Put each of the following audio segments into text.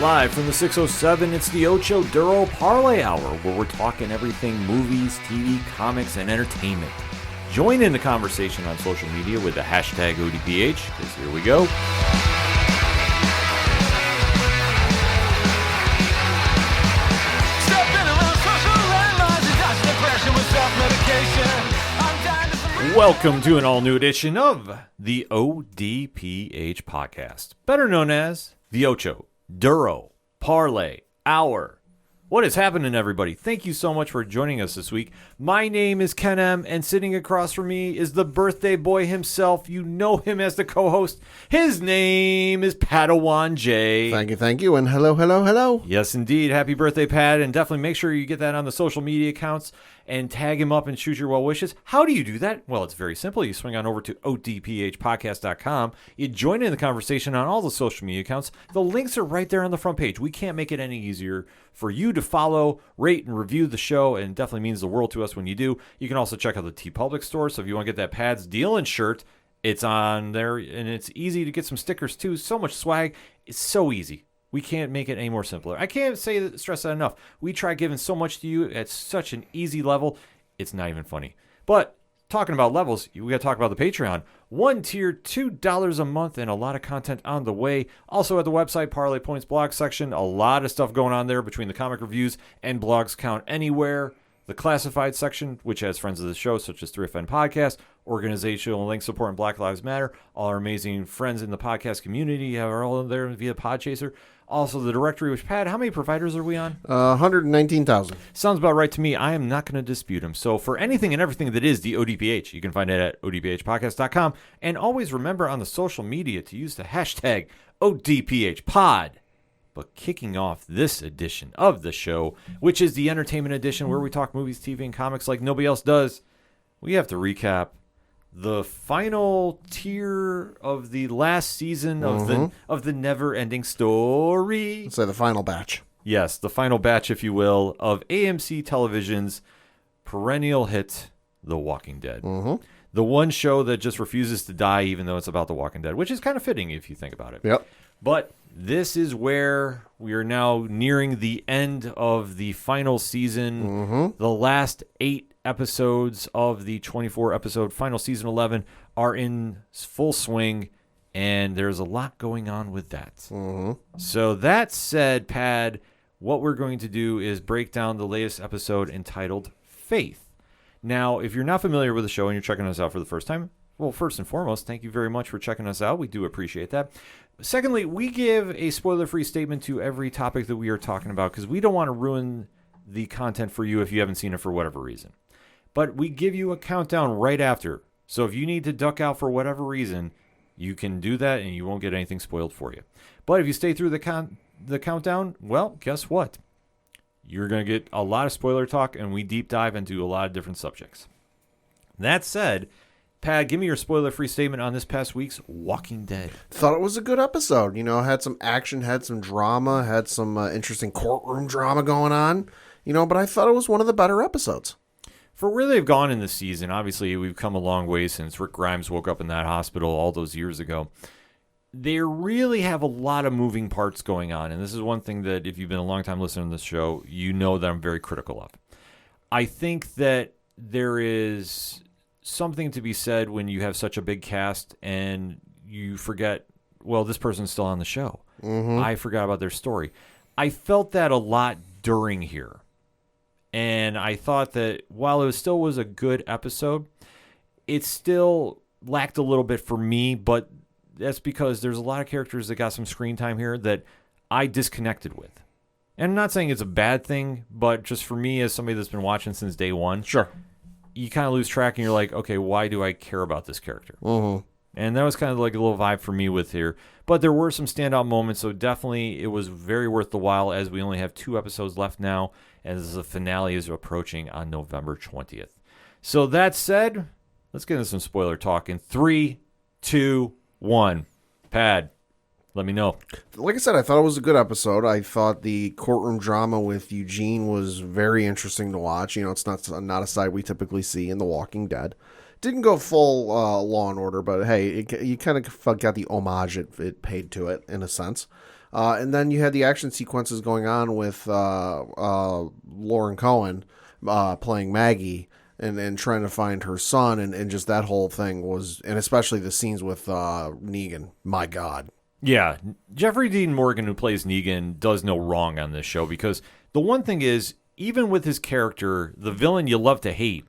Live from the 607, it's the Ocho Duro Parlay Hour, where we're talking everything movies, TV, comics, and entertainment. Join in the conversation on social media with the hashtag ODPH, because here we go. Welcome to an all-new edition of the ODPH podcast, better known as the Ocho Duro Parlay Hour. What is happening, everybody? Thank you so much for joining us this week. My name is Ken M, and sitting across from me is the birthday boy himself. You know him as the co-host. His name is Padawan J. Thank you, and hello. Yes, indeed. Happy birthday, Pat, and definitely make sure you get that on the social media accounts and tag him up and shoot your well wishes. How do you do that? Well, it's very simple. You swing on over to ODPHpodcast.com. You join in the conversation on all the social media accounts. The links are right there on the front page. We can't make it any easier for you to follow, rate, and review the show, and it definitely means the world to us when you do. You can also check out the TeePublic store, so if you want to get that Pad's Dealin' shirt, it's on there, and it's easy to get some stickers, too. So much swag. It's so easy. We can't make it any more simpler. I can't stress that enough. We try giving so much to you at such an easy level, it's not even funny. But talking about levels, we got to talk about the Patreon. One tier, $2 a month, and a lot of content on the way. Also at the website, Parlay Points blog section, a lot of stuff going on there between the comic reviews and blogs count anywhere. The classified section, which has friends of the show, such as 3FN Podcast, organizational link support, and Black Lives Matter. All our amazing friends in the podcast community are all there via Podchaser. Also, the directory, which, Pat, how many providers are we on? 119,000. Sounds about right to me. I am not going to dispute them. So for anything and everything that is the ODPH, you can find it at odphpodcast.com. And always remember on the social media to use the hashtag ODPHpod. But kicking off this edition of the show, which is the entertainment edition where we talk movies, TV, and comics like nobody else does, we have to recap the final tier of the last season of the never-ending story. Let's say the final batch. Yes, the final batch, if you will, of AMC Television's perennial hit, The Walking Dead. The one show that just refuses to die even though it's about The Walking Dead, which is kind of fitting if you think about it. Yep. But this is where we are now nearing the end of the final season. The last 8 episodes of the 24-episode final season 11 are in full swing, and there's a lot going on with that. So that said, Pad, what we're going to do is break down the latest episode entitled Faith. Now, if you're not familiar with the show and you're checking us out for the first time, well, first and foremost, thank you very much for checking us out. We do appreciate that. Secondly, we give a spoiler-free statement to every topic that we are talking about because we don't want to ruin the content for you if you haven't seen it for whatever reason. But we give you a countdown right after. So if you need to duck out for whatever reason, you can do that and you won't get anything spoiled for you. But if you stay through the countdown, well, guess what? You're going to get a lot of spoiler talk, and we deep dive into a lot of different subjects. That said, Pat, give me your spoiler-free statement on this past week's Walking Dead. Thought it was a good episode. You know, had some action, had some drama, had some interesting courtroom drama going on. You know, but I thought it was one of the better episodes. For where they've gone in the season, obviously we've come a long way since Rick Grimes woke up in that hospital all those years ago. They really have a lot of moving parts going on, and this is one thing that if you've been a long-time listener to this show, you know that I'm very critical of. I think that there is something to be said when you have such a big cast and you forget, well, this person's still on the show. I forgot about their story. I felt that a lot during here. And I thought that while it still was a good episode, it still lacked a little bit for me, but that's because there's a lot of characters that got some screen time here that I disconnected with. And I'm not saying it's a bad thing, but just for me as somebody that's been watching since day one, Sure. you kind of lose track and you're like, okay, why do I care about this character? And that was kind of like a little vibe for me with here. But there were some standout moments, so definitely it was very worth the while as we only have 2 episodes left now as the finale is approaching on November 20th. So that said, let's get into some spoiler talk in 3, 2, 1. Pad, let me know. Like I said, I thought it was a good episode. I thought the courtroom drama with Eugene was very interesting to watch. You know, it's not a side we typically see in The Walking Dead. Didn't go full Law and Order, but hey, you kind of got the homage it paid to it in a sense. And then you had the action sequences going on with Lauren Cohen playing Maggie and trying to find her son, and just that whole thing was, and especially the scenes with Negan. My God. Yeah, Jeffrey Dean Morgan, who plays Negan, does no wrong on this show, because the one thing is, even with his character, the villain you love to hate,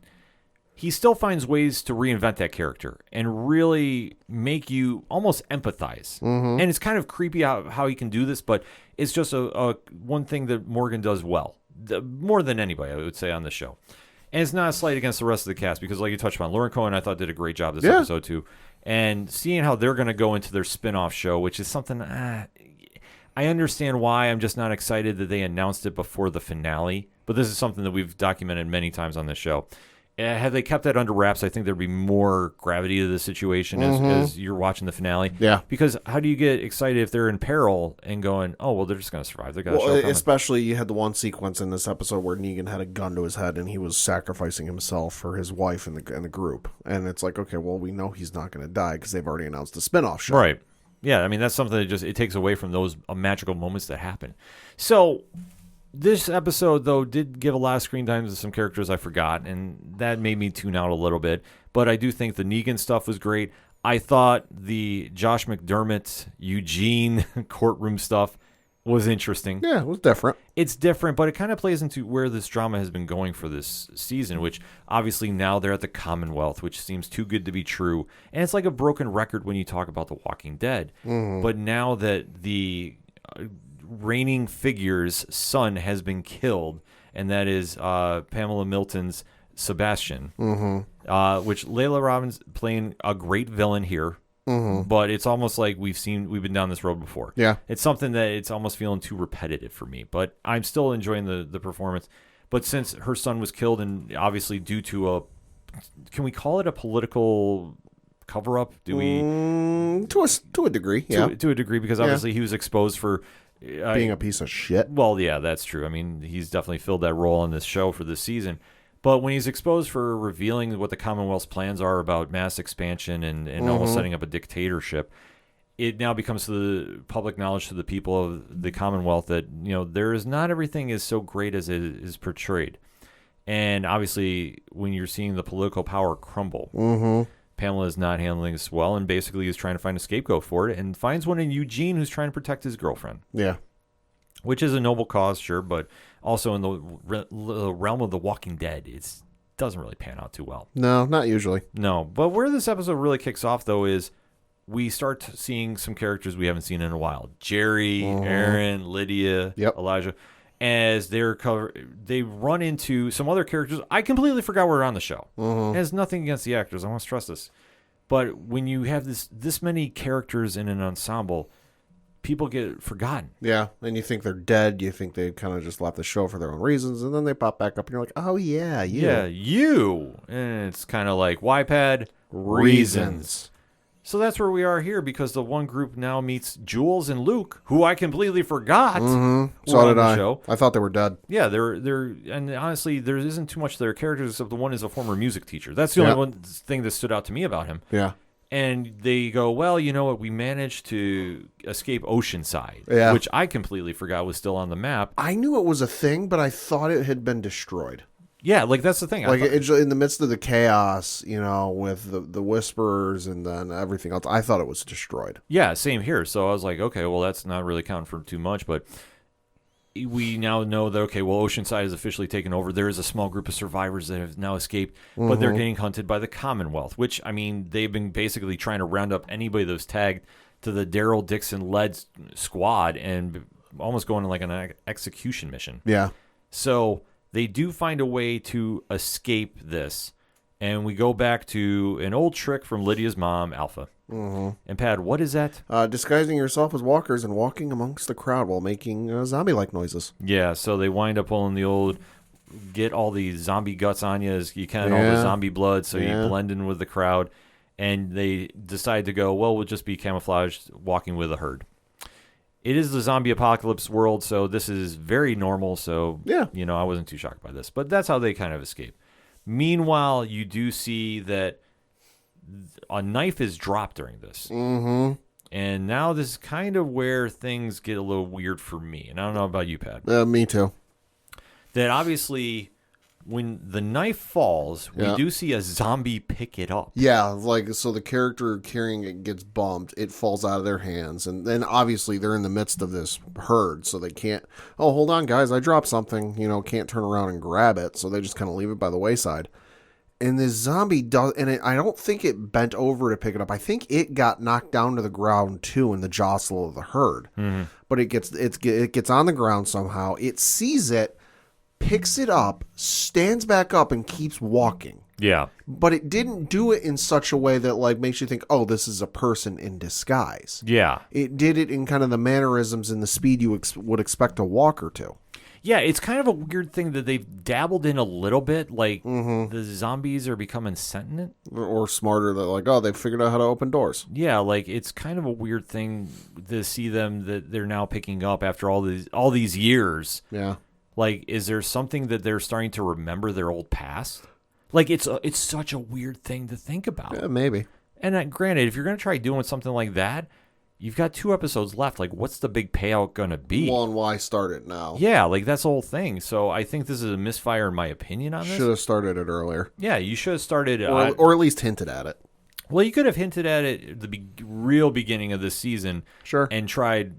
he still finds ways to reinvent that character and really make you almost empathize. And it's kind of creepy how he can do this, but it's just a one thing that Morgan does well, more than anybody, I would say, on the show. And it's not a slight against the rest of the cast, because like you touched upon, Lauren Cohen, I thought, did a great job this episode too. And seeing how they're going to go into their spin-off show, which is something I understand why. I'm just not excited that they announced it before the finale. But this is something that we've documented many times on this show. Had they kept that under wraps, I think there'd be more gravity to the situation as you're watching the finale. Yeah. Because how do you get excited if they're in peril and going, oh, well, they're just going to survive? They got a show coming. Especially you had the one sequence in this episode where Negan had a gun to his head and he was sacrificing himself for his wife and the group. And it's like, okay, well, we know he's not going to die because they've already announced a spinoff show. Right. Yeah, I mean, that's something that it takes away from those magical moments that happen. So this episode, though, did give a lot of screen time to some characters I forgot, and that made me tune out a little bit. But I do think the Negan stuff was great. I thought the Josh McDermott, Eugene courtroom stuff was interesting. Yeah, it was different. It's different, but it kind of plays into where this drama has been going for this season, which obviously now they're at the Commonwealth, which seems too good to be true. And it's like a broken record when you talk about The Walking Dead. But now that the reigning figure's son has been killed, and that is Pamela Milton's Sebastian, which Layla Robbins playing a great villain here. But it's almost like we've been down this road before. Yeah. It's something that it's almost feeling too repetitive for me, but I'm still enjoying the performance. But since her son was killed, and obviously due to can we call it a political cover-up? Do we? To a degree, yeah. To a degree, because obviously he was exposed for being a piece of shit. Well, yeah, that's true. I mean, he's definitely filled that role on this show for this season. But when he's exposed for revealing what the Commonwealth's plans are about mass expansion and almost setting up a dictatorship, it now becomes to the public knowledge to the people of the Commonwealth that, there is not everything is so great as it is portrayed. And obviously, when you're seeing the political power crumble, Pamela is not handling this well, and basically is trying to find a scapegoat for it, and finds one in Eugene, who's trying to protect his girlfriend. Yeah. Which is a noble cause, sure, but also in the realm of The Walking Dead, it doesn't really pan out too well. No, not usually. No, but where this episode really kicks off, though, is we start seeing some characters we haven't seen in a while. Jerry, Aaron, Lydia, Elijah. As they run into some other characters I completely forgot were on the show. It has nothing against the actors, I want to stress this. But when you have this many characters in an ensemble, people get forgotten. Yeah, and you think they're dead. You think they kind of just left the show for their own reasons, and then they pop back up, and you're like, oh, yeah, you. Yeah, you. And it's kind of like, YPAD, reasons. So that's where we are here, because the one group now meets Jules and Luke, who I completely forgot. So did I. Show. I thought they were dead. Yeah, they're and honestly, there isn't too much to their characters, except the one is a former music teacher. That's the only one thing that stood out to me about him. Yeah. And they go, well, you know what? We managed to escape Oceanside, which I completely forgot was still on the map. I knew it was a thing, but I thought it had been destroyed. Yeah, like that's the thing. Like in the midst of the chaos, with the whisperers and then everything else, I thought it was destroyed. Yeah, same here. So I was like, okay, well, that's not really counting for too much, but we now know that, okay, well, Oceanside is officially taken over. There is a small group of survivors that have now escaped, but they're getting hunted by the Commonwealth, which, I mean, they've been basically trying to round up anybody that was tagged to the Daryl Dixon-led squad and almost going on like an execution mission. Yeah. So they do find a way to escape this, and we go back to an old trick from Lydia's mom, Alpha. And Pat, what is that? Disguising yourself as walkers and walking amongst the crowd while making zombie-like noises. Yeah, so they wind up pulling the old get all the zombie guts on you as you can, all the zombie blood, so you blend in with the crowd. And they decide to go, well, we'll just be camouflaged walking with a herd. It is the zombie apocalypse world, so this is very normal, so I wasn't too shocked by this. But that's how they kind of escape. Meanwhile, you do see that a knife is dropped during this. And now this is kind of where things get a little weird for me. And I don't know about you, Pat. Me too. That obviously, when the knife falls, we do see a zombie pick it up. Yeah, like, so the character carrying it gets bumped. It falls out of their hands. And then, obviously, they're in the midst of this herd, so they can't, oh, hold on, guys, I dropped something. You know, can't turn around and grab it, so they just kind of leave it by the wayside. And this zombie does, and I don't think it bent over to pick it up. I think it got knocked down to the ground, too, in the jostle of the herd. Mm-hmm. But it gets on the ground somehow. It sees it, picks it up, stands back up, and keeps walking. Yeah. But it didn't do it in such a way that, like, makes you think, oh, this is a person in disguise. Yeah. It did it in kind of the mannerisms and the speed you would expect a walker to. Yeah, it's kind of a weird thing that they've dabbled in a little bit. Like, the zombies are becoming sentient. Or smarter, that like, oh, they figured out how to open doors. Yeah, like, it's kind of a weird thing to see them that they're now picking up after all these years. Yeah. Like, is there something that they're starting to remember their old past? Like, it's such a weird thing to think about. Yeah, maybe. And granted, if you're going to try doing something like that, you've got 2 episodes left. Like, what's the big payout going to be? Well, and why start it now? Yeah, like, that's the whole thing. So I think this is a misfire in my opinion on this. Should have started it earlier. Yeah, you should have started... or at least hinted at it. Well, you could have hinted at it at the real beginning of this season. Sure. And tried,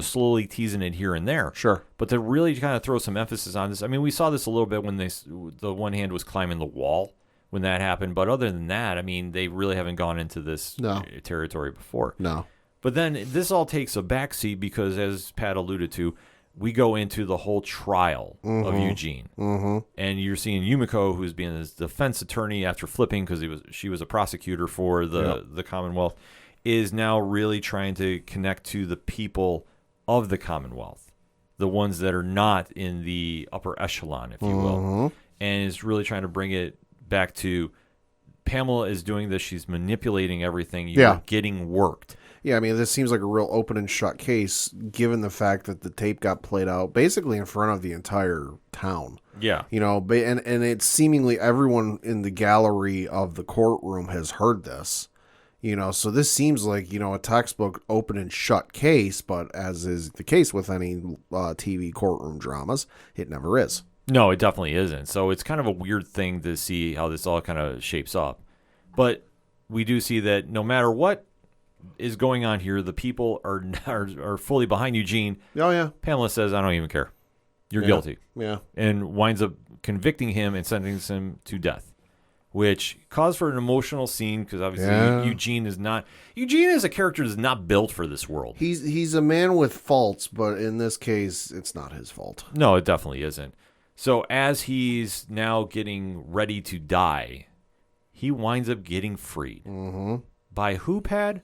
slowly teasing it here and there. Sure. But to really kind of throw some emphasis on this, I mean, we saw this a little bit when the one hand was climbing the wall when that happened. But other than that, I mean, they really haven't gone into this territory before. No. But then this all takes a backseat because, as Pat alluded to, we go into the whole trial of Eugene. Mm-hmm. And you're seeing Yumiko, who's being his defense attorney after flipping because she was a prosecutor for the Commonwealth, is now really trying to connect to the people of the Commonwealth, the ones that are not in the upper echelon, if you will, and is really trying to bring it back to Pamela is doing this. She's manipulating everything. You're getting worked. Yeah, I mean, this seems like a real open and shut case, given the fact that the tape got played out basically in front of the entire town. Yeah. And it's seemingly everyone in the gallery of the courtroom has heard this. So this seems like, a textbook open and shut case, but as is the case with any TV courtroom dramas, it never is. No, it definitely isn't. So it's kind of a weird thing to see how this all kind of shapes up. But we do see that no matter what is going on here, the people are fully behind Eugene. Oh, yeah. Pamela says, I don't even care. You're guilty. Yeah. And winds up convicting him and sentencing him to death, which caused for an emotional scene because obviously Eugene is a character that's not built for this world. He's a man with faults, but in this case, it's not his fault. No, it definitely isn't. So as he's now getting ready to die, he winds up getting freed. Mm-hmm. By who, Pad?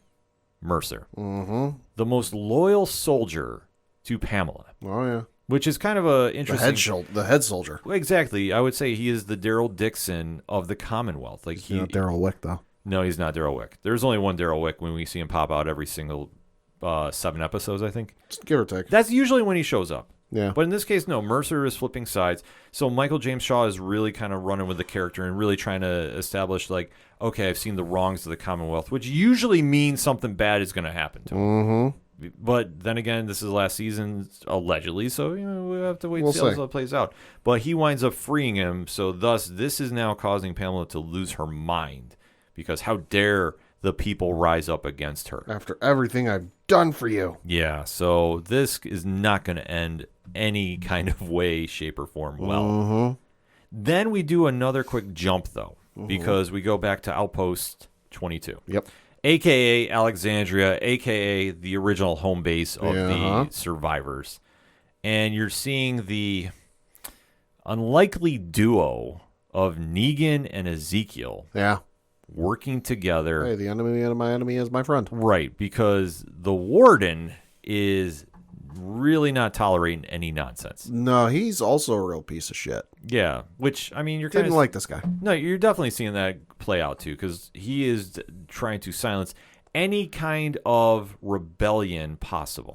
Mercer. Mm-hmm. The most loyal soldier to Pamela. Oh, yeah. Which is kind of a interesting... The head soldier. Exactly. I would say he is the Daryl Dixon of the Commonwealth. Like he's not Daryl Wick, though. No, he's not Daryl Wick. There's only one Daryl Wick when we see him pop out every single 7 episodes, I think. Give or take. That's usually when he shows up. Yeah. But in this case, no. Mercer is flipping sides. So Michael James Shaw is really kind of running with the character and really trying to establish, like, okay, I've seen the wrongs of the Commonwealth, which usually means something bad is going to happen to him. Mm-hmm. But then again, this is last season, allegedly, so we have to wait to see how it plays out. But he winds up freeing him, so thus this is now causing Pamela to lose her mind. Because how dare the people rise up against her. After everything I've done for you. Yeah, so this is not going to end any kind of way, shape, or form well. Mm-hmm. Then we do another quick jump, though, because we go back to Outpost 22. Yep. A.K.A. Alexandria, A.K.A. the original home base of the survivors. And you're seeing the unlikely duo of Negan and Ezekiel. Yeah. Working together. Hey, the enemy of my enemy is my friend. Right, because the warden is really not tolerating any nonsense. No, he's also a real piece of shit. Yeah, which, I mean, didn't like this guy. No, you're definitely seeing that play out, too, because he is trying to silence any kind of rebellion possible.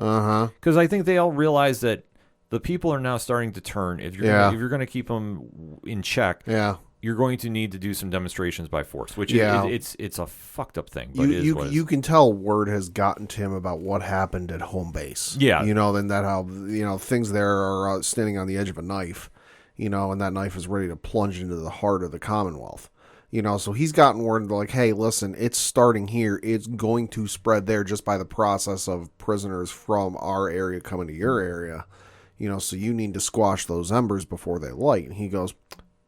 Because I think they all realize that the people are now starting to turn. If you're going to keep them in check, you're going to need to do some demonstrations by force, which it's a fucked up thing. But you can tell word has gotten to him about what happened at home base. Yeah. Then that how, things there are standing on the edge of a knife, and that knife is ready to plunge into the heart of the Commonwealth. So he's gotten word like, hey, listen, it's starting here. It's going to spread there just by the process of prisoners from our area coming to your area. So you need to squash those embers before they light. And he goes,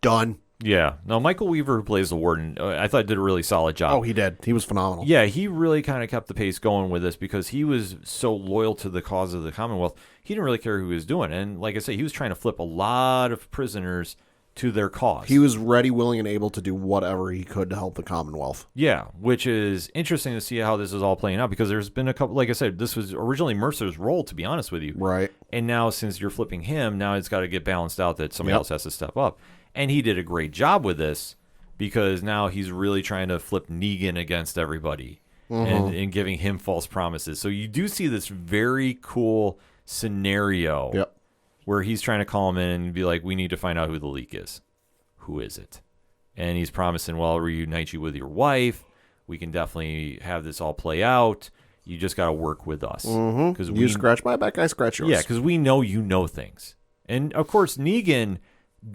done. Yeah. Now, Michael Weaver, who plays the warden, I thought did a really solid job. Oh, he did. He was phenomenal. Yeah, he really kind of kept the pace going with this because he was so loyal to the cause of the Commonwealth. He didn't really care who he was doing. And like I say, he was trying to flip a lot of prisoners to their cause. He was ready, willing, and able to do whatever he could to help the Commonwealth. Yeah, which is interesting to see how this is all playing out because there's been a couple, like I said, this was originally Mercer's role, to be honest with you. Right. And now since you're flipping him, now it's got to get balanced out that somebody else has to step up. And he did a great job with this because now he's really trying to flip Negan against everybody and giving him false promises. So you do see this very cool scenario where he's trying to call him in and be like, we need to find out who the leak is. Who is it? And he's promising, well, I'll reunite you with your wife. We can definitely have this all play out. You just got to work with us. Because you scratch my back, I scratch yours. Yeah, because we know you know things. And, of course, Negan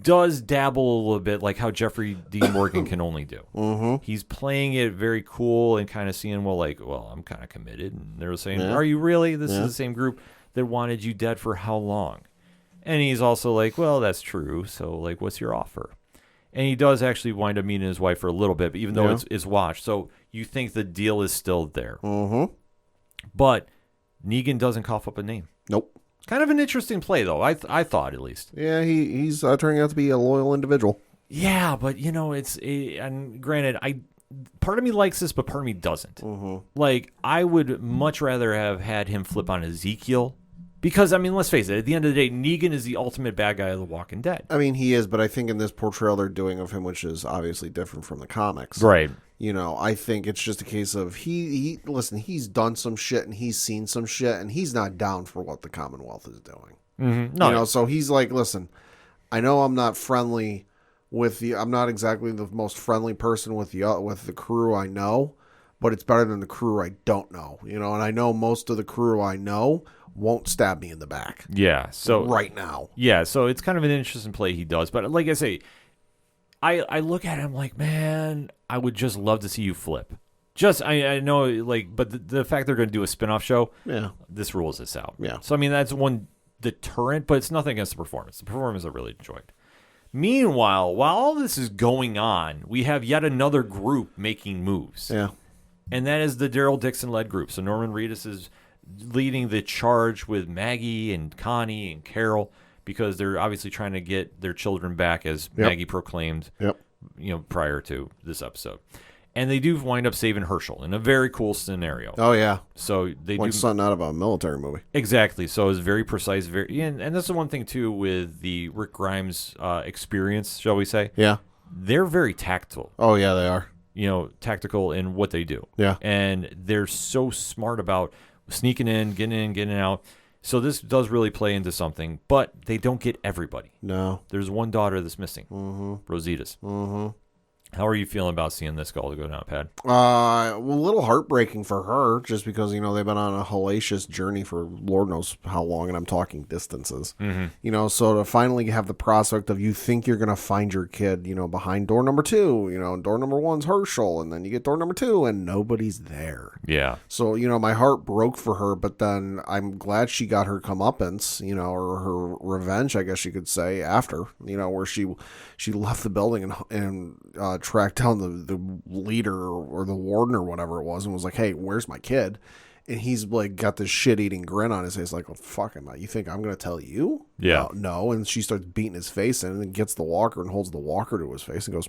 does dabble a little bit like how Jeffrey Dean Morgan can only do. He's playing it very cool and kind of seeing, well, I'm kind of committed. And they're saying, are you really? This is the same group that wanted you dead for how long? And he's also like, well, that's true. So, like, what's your offer? And he does actually wind up meeting his wife for a little bit, even though it's watched. So you think the deal is still there. But Negan doesn't cough up a name. Nope. Kind of an interesting play, though. I thought, at least. Yeah, he's turning out to be a loyal individual. Yeah, but, and granted, part of me likes this, but part of me doesn't. Like, I would much rather have had him flip on Ezekiel. Because, let's face it, at the end of the day, Negan is the ultimate bad guy of The Walking Dead. He is, but I think in this portrayal they're doing of him, which is obviously different from the comics. Right. I think it's just a case of he's done some shit and he's seen some shit and he's not down for what the Commonwealth is doing. No. So he's like, listen, I know I'm not friendly I'm not exactly the most friendly person with the crew I know, but it's better than the crew I don't know. And I know most of the crew I know won't stab me in the back. Yeah. So right now. Yeah. So it's kind of an interesting play he does. But like I say, I look at him like, man, I would just love to see you flip. I know, but the fact they're going to do a spinoff show, this rules this out. Yeah. So, that's one deterrent, but it's nothing against the performance. The performance I really enjoyed. Meanwhile, while all this is going on, we have yet another group making moves. Yeah. And that is the Daryl Dixon-led group. So Norman Reedus is leading the charge with Maggie and Connie and Carol because they're obviously trying to get their children back, as Maggie proclaimed prior to this episode. And they do wind up saving Herschel in a very cool scenario. Oh, yeah. So they do something out of a military movie. Exactly. So it's very precise. And that's the one thing, too, with the Rick Grimes experience, shall we say. Yeah. They're very tactile. Oh, yeah, they are. Tactical in what they do. Yeah. And they're so smart about sneaking in, getting out. So this does really play into something, but they don't get everybody. No. There's one daughter that's missing, Rosita's. How are you feeling about seeing this all go down, Pat? A little heartbreaking for her, just because, they've been on a hellacious journey for Lord knows how long, and I'm talking distances. So to finally have the prospect of you think you're going to find your kid, behind door number 2, and door number 1's Herschel, and then you get door number 2, and nobody's there. Yeah. So, my heart broke for her, but then I'm glad she got her comeuppance, or her revenge, I guess you could say, after, where she left the building and tracked down the leader or the warden or whatever it was and was like, hey, where's my kid? And he's like got this shit-eating grin on his face like, well, fuck him. You think I'm going to tell you? Yeah. No. And she starts beating his face in and then gets the walker and holds the walker to his face and goes,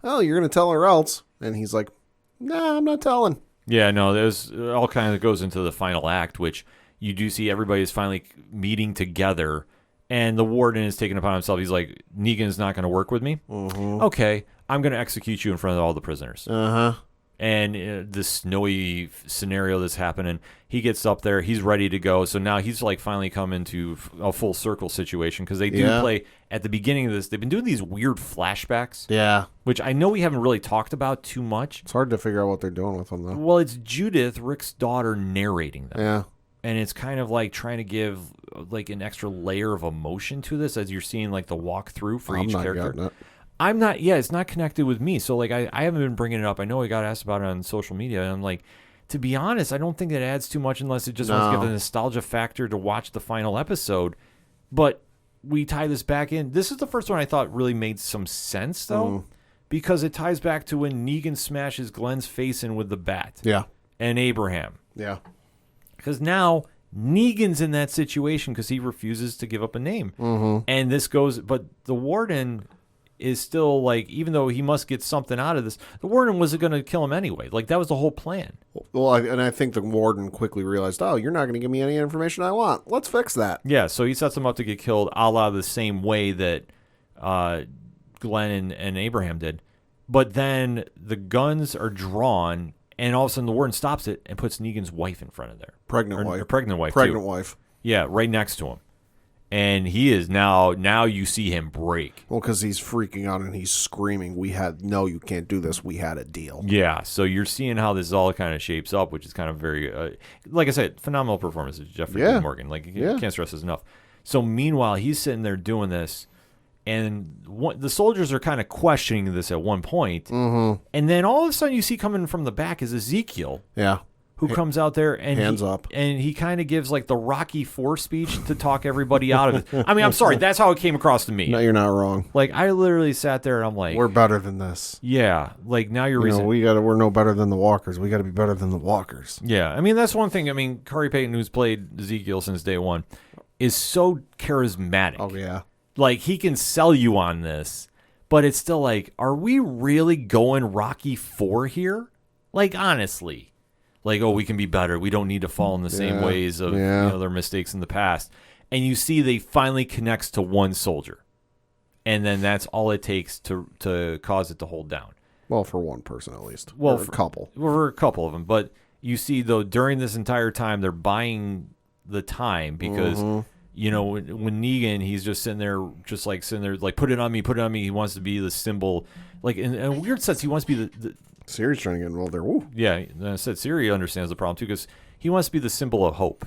oh, you're going to tell her else? And he's like, nah, I'm not telling. Yeah, no, there's all kind of goes into the final act, which you do see everybody's finally meeting together. And the warden is taking it upon himself. He's like, Negan's not going to work with me? Okay, I'm going to execute you in front of all the prisoners. And this snowy scenario that's happening, he gets up there, he's ready to go. So now he's like finally come into a full circle situation because they do play at the beginning of this. They've been doing these weird flashbacks. Yeah. Which I know we haven't really talked about too much. It's hard to figure out what they're doing with them, though. Well, it's Judith, Rick's daughter, narrating them. Yeah. And it's kind of like trying to give like an extra layer of emotion to this as you're seeing like the walkthrough for each character. I'm not, it's not connected with me. So, like, I haven't been bringing it up. I know I got asked about it on social media. And I'm like, to be honest, I don't think it adds too much unless it just wants to give the nostalgia factor to watch the final episode. But we tie this back in. This is the first one I thought really made some sense, though, because it ties back to when Negan smashes Glenn's face in with the bat. Yeah. And Abraham. Yeah. Because now Negan's in that situation because he refuses to give up a name. And this goes, but the warden is still like, even though he must get something out of this, the warden wasn't going to kill him anyway. Like, that was the whole plan. Well, I think the warden quickly realized, oh, you're not going to give me any information I want. Let's fix that. Yeah, so he sets him up to get killed a la the same way that Glenn and Abraham did. But then the guns are drawn, and all of a sudden the warden stops it and puts Negan's wife in front of there. Pregnant wife. Yeah, right next to him. And he is now you see him break. Well, because he's freaking out and he's screaming, you can't do this. We had a deal. Yeah, so you're seeing how this all kind of shapes up, which is kind of very, like I said, phenomenal performance of Jeffrey Dean Morgan. Like, you can't stress this enough. So meanwhile, he's sitting there doing this, and the soldiers are kind of questioning this at one point. And then all of a sudden you see coming from the back is Ezekiel. Yeah. Who comes out there and hands up, and he kind of gives like the Rocky IV speech to talk everybody out of it. I mean, I'm sorry, that's how it came across to me. No, you're not wrong. Like, I literally sat there and I'm like, we're better than this. Yeah, like now you're we're no better than the Walkers. We got to be better than the Walkers. Yeah, I mean that's one thing. I mean, Corey Payton, who's played Ezekiel since day one, is so charismatic. Oh yeah, like he can sell you on this, but it's still like, are we really going Rocky IV here? Like, honestly. Like, oh, we can be better. We don't need to fall in the same ways of their mistakes in the past. And you see they finally connects to one soldier. And then that's all it takes to cause it to hold down. Well, for one person at least. Well, for a couple. For a couple of them. But you see, though, during this entire time, they're buying the time because, when Negan, he's just sitting there, like, put it on me. He wants to be the symbol. Like, in a weird sense, he wants to be the Siri's trying to get involved there. Woo. Yeah, and I said Siri understands the problem too because he wants to be the symbol of hope.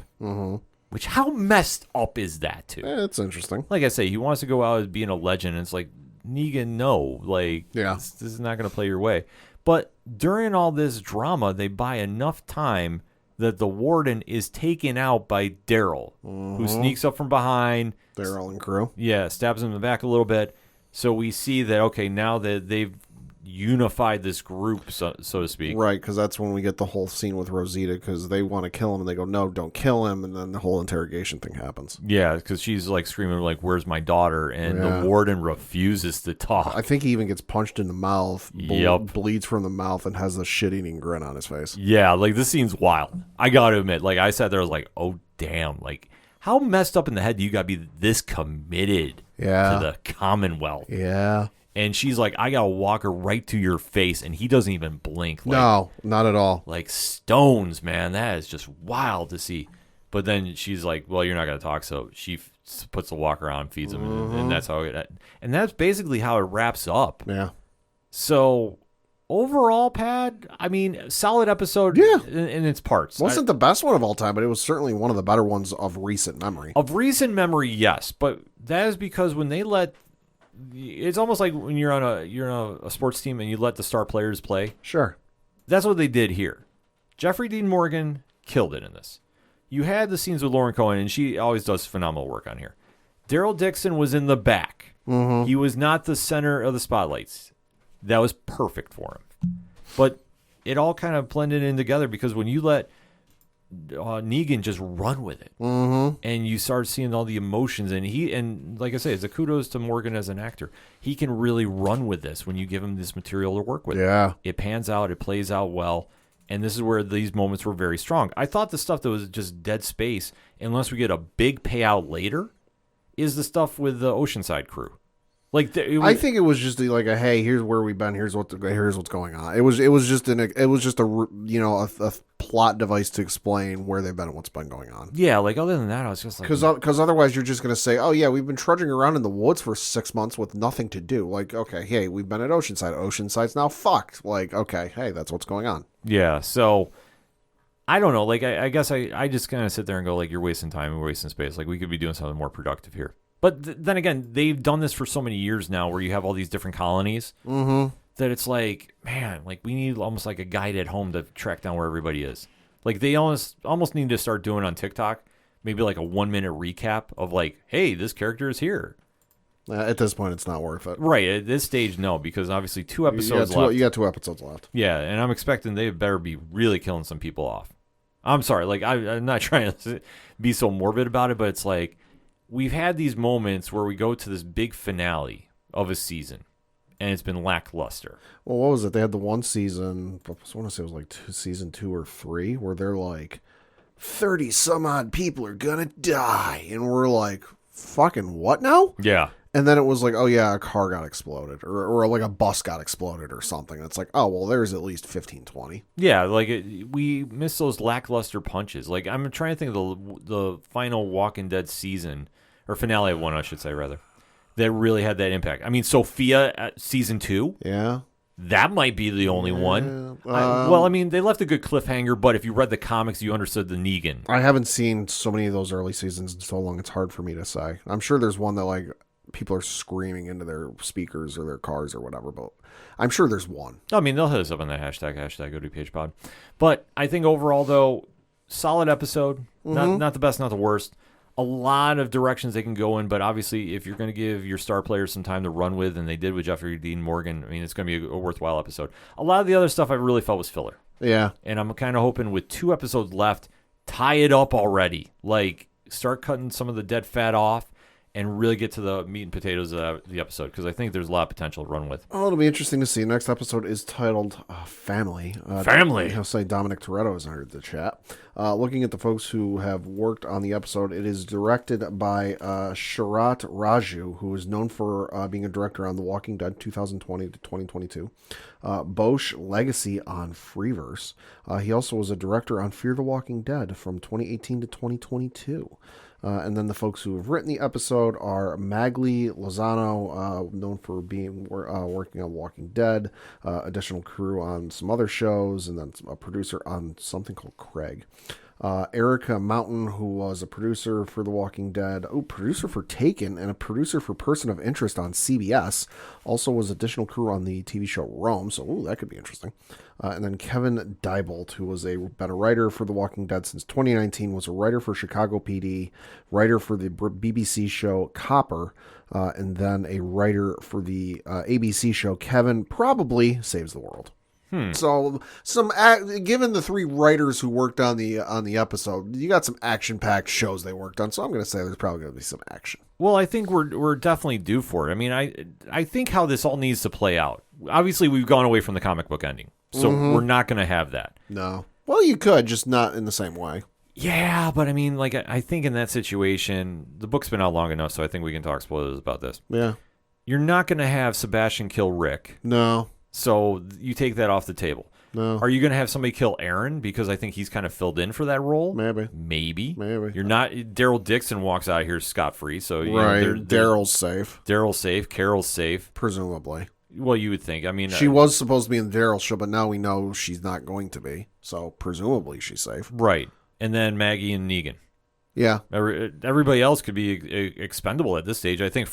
Which, how messed up is that too? It's interesting. Like I say, he wants to go out as being a legend, and it's like, Negan, no, like, this is not going to play your way. But during all this drama, they buy enough time that the warden is taken out by Daryl, who sneaks up from behind. Daryl and crew. Yeah, stabs him in the back a little bit. So we see that, okay, now that they've unified this group, so to speak. Right, because that's when we get the whole scene with Rosita, because they want to kill him, and they go, no, don't kill him, and then the whole interrogation thing happens. Yeah, because she's like screaming, like, where's my daughter? And the warden refuses to talk. I think he even gets punched in the mouth, bleeds from the mouth, and has a shit-eating grin on his face. Yeah, like, this scene's wild. I gotta admit, like, I sat there, I was like, oh, damn, like, how messed up in the head do you gotta be this committed to the Commonwealth? Yeah. And she's like, I got to walk her right to your face. And he doesn't even blink. Like, no, not at all. Like stones, man. That is just wild to see. But then she's like, well, you're not going to talk. So she puts the walker on, feeds him. And that's how and that's basically how it wraps up. Yeah. So overall, Pad, I mean, solid episode in its parts. Wasn't the best one of all time, but it was certainly one of the better ones of recent memory. Of recent memory, yes. But that is because when they let... It's almost like when you're on a sports team and you let the star players play. Sure. That's what they did here. Jeffrey Dean Morgan killed it in this. You had the scenes with Lauren Cohen, and she always does phenomenal work on here. Daryl Dixon was in the back. He was not the center of the spotlights. That was perfect for him. But it all kind of blended in together because when you let Negan just run with it, and you start seeing all the emotions, and like I say, it's a kudos to Morgan as an actor. He can really run with this when you give him this material to work with. Yeah, it pans out, it plays out well, and this is where these moments were very strong. I thought the stuff that was just dead space, unless we get a big payout later, is the stuff with the Oceanside crew. Like I think it was just like a hey, here's where we've been, here's what's going on. It was just a plot device to explain where they've been and what's been going on. Yeah, like other than that, I was just like, because otherwise you're just going to say, oh yeah, we've been trudging around in the woods for 6 months with nothing to do. Like, okay, hey, we've been at Oceanside. Oceanside's now fucked. Like, okay, hey, that's what's going on. Yeah, so I don't know. Like, I guess I just kind of sit there and go, like, you're wasting time and wasting space. Like, we could be doing something more productive here. But then again, they've done this for so many years now where you have all these different colonies that it's like, man, like, we need almost like a guide at home to track down where everybody is. Like, they almost need to start doing on TikTok, maybe like a 1-minute recap of like, hey, this character is here. At this point, it's not worth it. Right. At this stage, no, because obviously 2 episodes left. You got 2 episodes left. Yeah, and I'm expecting they better be really killing some people off. I'm sorry. Like, I'm not trying to be so morbid about it, but it's like, we've had these moments where we go to this big finale of a season, and it's been lackluster. Well, what was it? They had the one season, I want to say it was like season 2 or 3, where they're like, 30 some odd people are gonna die. And we're like, fucking what now? Yeah. And then it was like, oh yeah, a car got exploded, or like a bus got exploded or something. And it's like, oh, well, there's at least 15, 20. Yeah, like we missed those lackluster punches. Like, I'm trying to think of the final Walking Dead season, or finale of one, I should say, rather, that really had that impact. I mean, Sophia at season 2. Yeah. That might be the only one. Well, I mean, they left a good cliffhanger, but if you read the comics, you understood the Negan. I haven't seen so many of those early seasons in so long, it's hard for me to say. I'm sure there's one that, like, people are screaming into their speakers or their cars or whatever, but I'm sure there's one. I mean, they'll hit us up on that hashtag ODPH pod. But I think overall, though, solid episode. Not the best, not the worst. A lot of directions they can go in, but obviously, if you're going to give your star players some time to run with, and they did with Jeffrey Dean Morgan, I mean, it's going to be a worthwhile episode. A lot of the other stuff I really felt was filler. Yeah. And I'm kind of hoping with 2 episodes left, tie it up already. Like, start cutting some of the dead fat off and really get to the meat and potatoes of the episode, because I think there's a lot of potential to run with. Oh, it'll be interesting to see. Next episode is titled Family. Family. I'll say Dominic Toretto has entered the chat. Looking at the folks who have worked on the episode, it is directed by Sharat Raju, who is known for being a director on The Walking Dead 2020 to 2022. Bosch Legacy on Freeverse. He also was a director on Fear the Walking Dead from 2018 to 2022. And then the folks who have written the episode are Magli Lozano, known for being working on Walking Dead, additional crew on some other shows, and then a producer on something called Craig. Erica Mountain, who was a producer for The Walking Dead, producer for Taken, and a producer for Person of Interest on CBS. Also was additional crew on the TV show Rome, so that could be interesting. And then Kevin Diebold, who was been a writer for The Walking Dead since 2019, was a writer for Chicago PD, writer for the BBC show Copper, and then a writer for the ABC show Kevin Probably Saves the World. So, given the 3 writers who worked on the episode, you got some action-packed shows they worked on. So I'm going to say there's probably going to be some action. Well, I think we're definitely due for it. I mean, I think how this all needs to play out. Obviously, we've gone away from the comic book ending, so we're not going to have that. No. Well, you could, just not in the same way. Yeah, but I mean, like, I think in that situation, the book's been out long enough, so I think we can talk spoilers about this. Yeah. You're not going to have Sebastian kill Rick. No. So you take that off the table. No. Are you going to have somebody kill Aaron because I think he's kind of filled in for that role? Maybe. You're not. Daryl Dixon walks out of here scot-free. So right. Daryl's safe. Daryl's safe. Carol's safe. Presumably. Well, you would think. I mean, she was supposed to be in the Daryl show, but now we know she's not going to be. So presumably she's safe. Right. And then Maggie and Negan. Yeah. Everybody else could be expendable at this stage. I think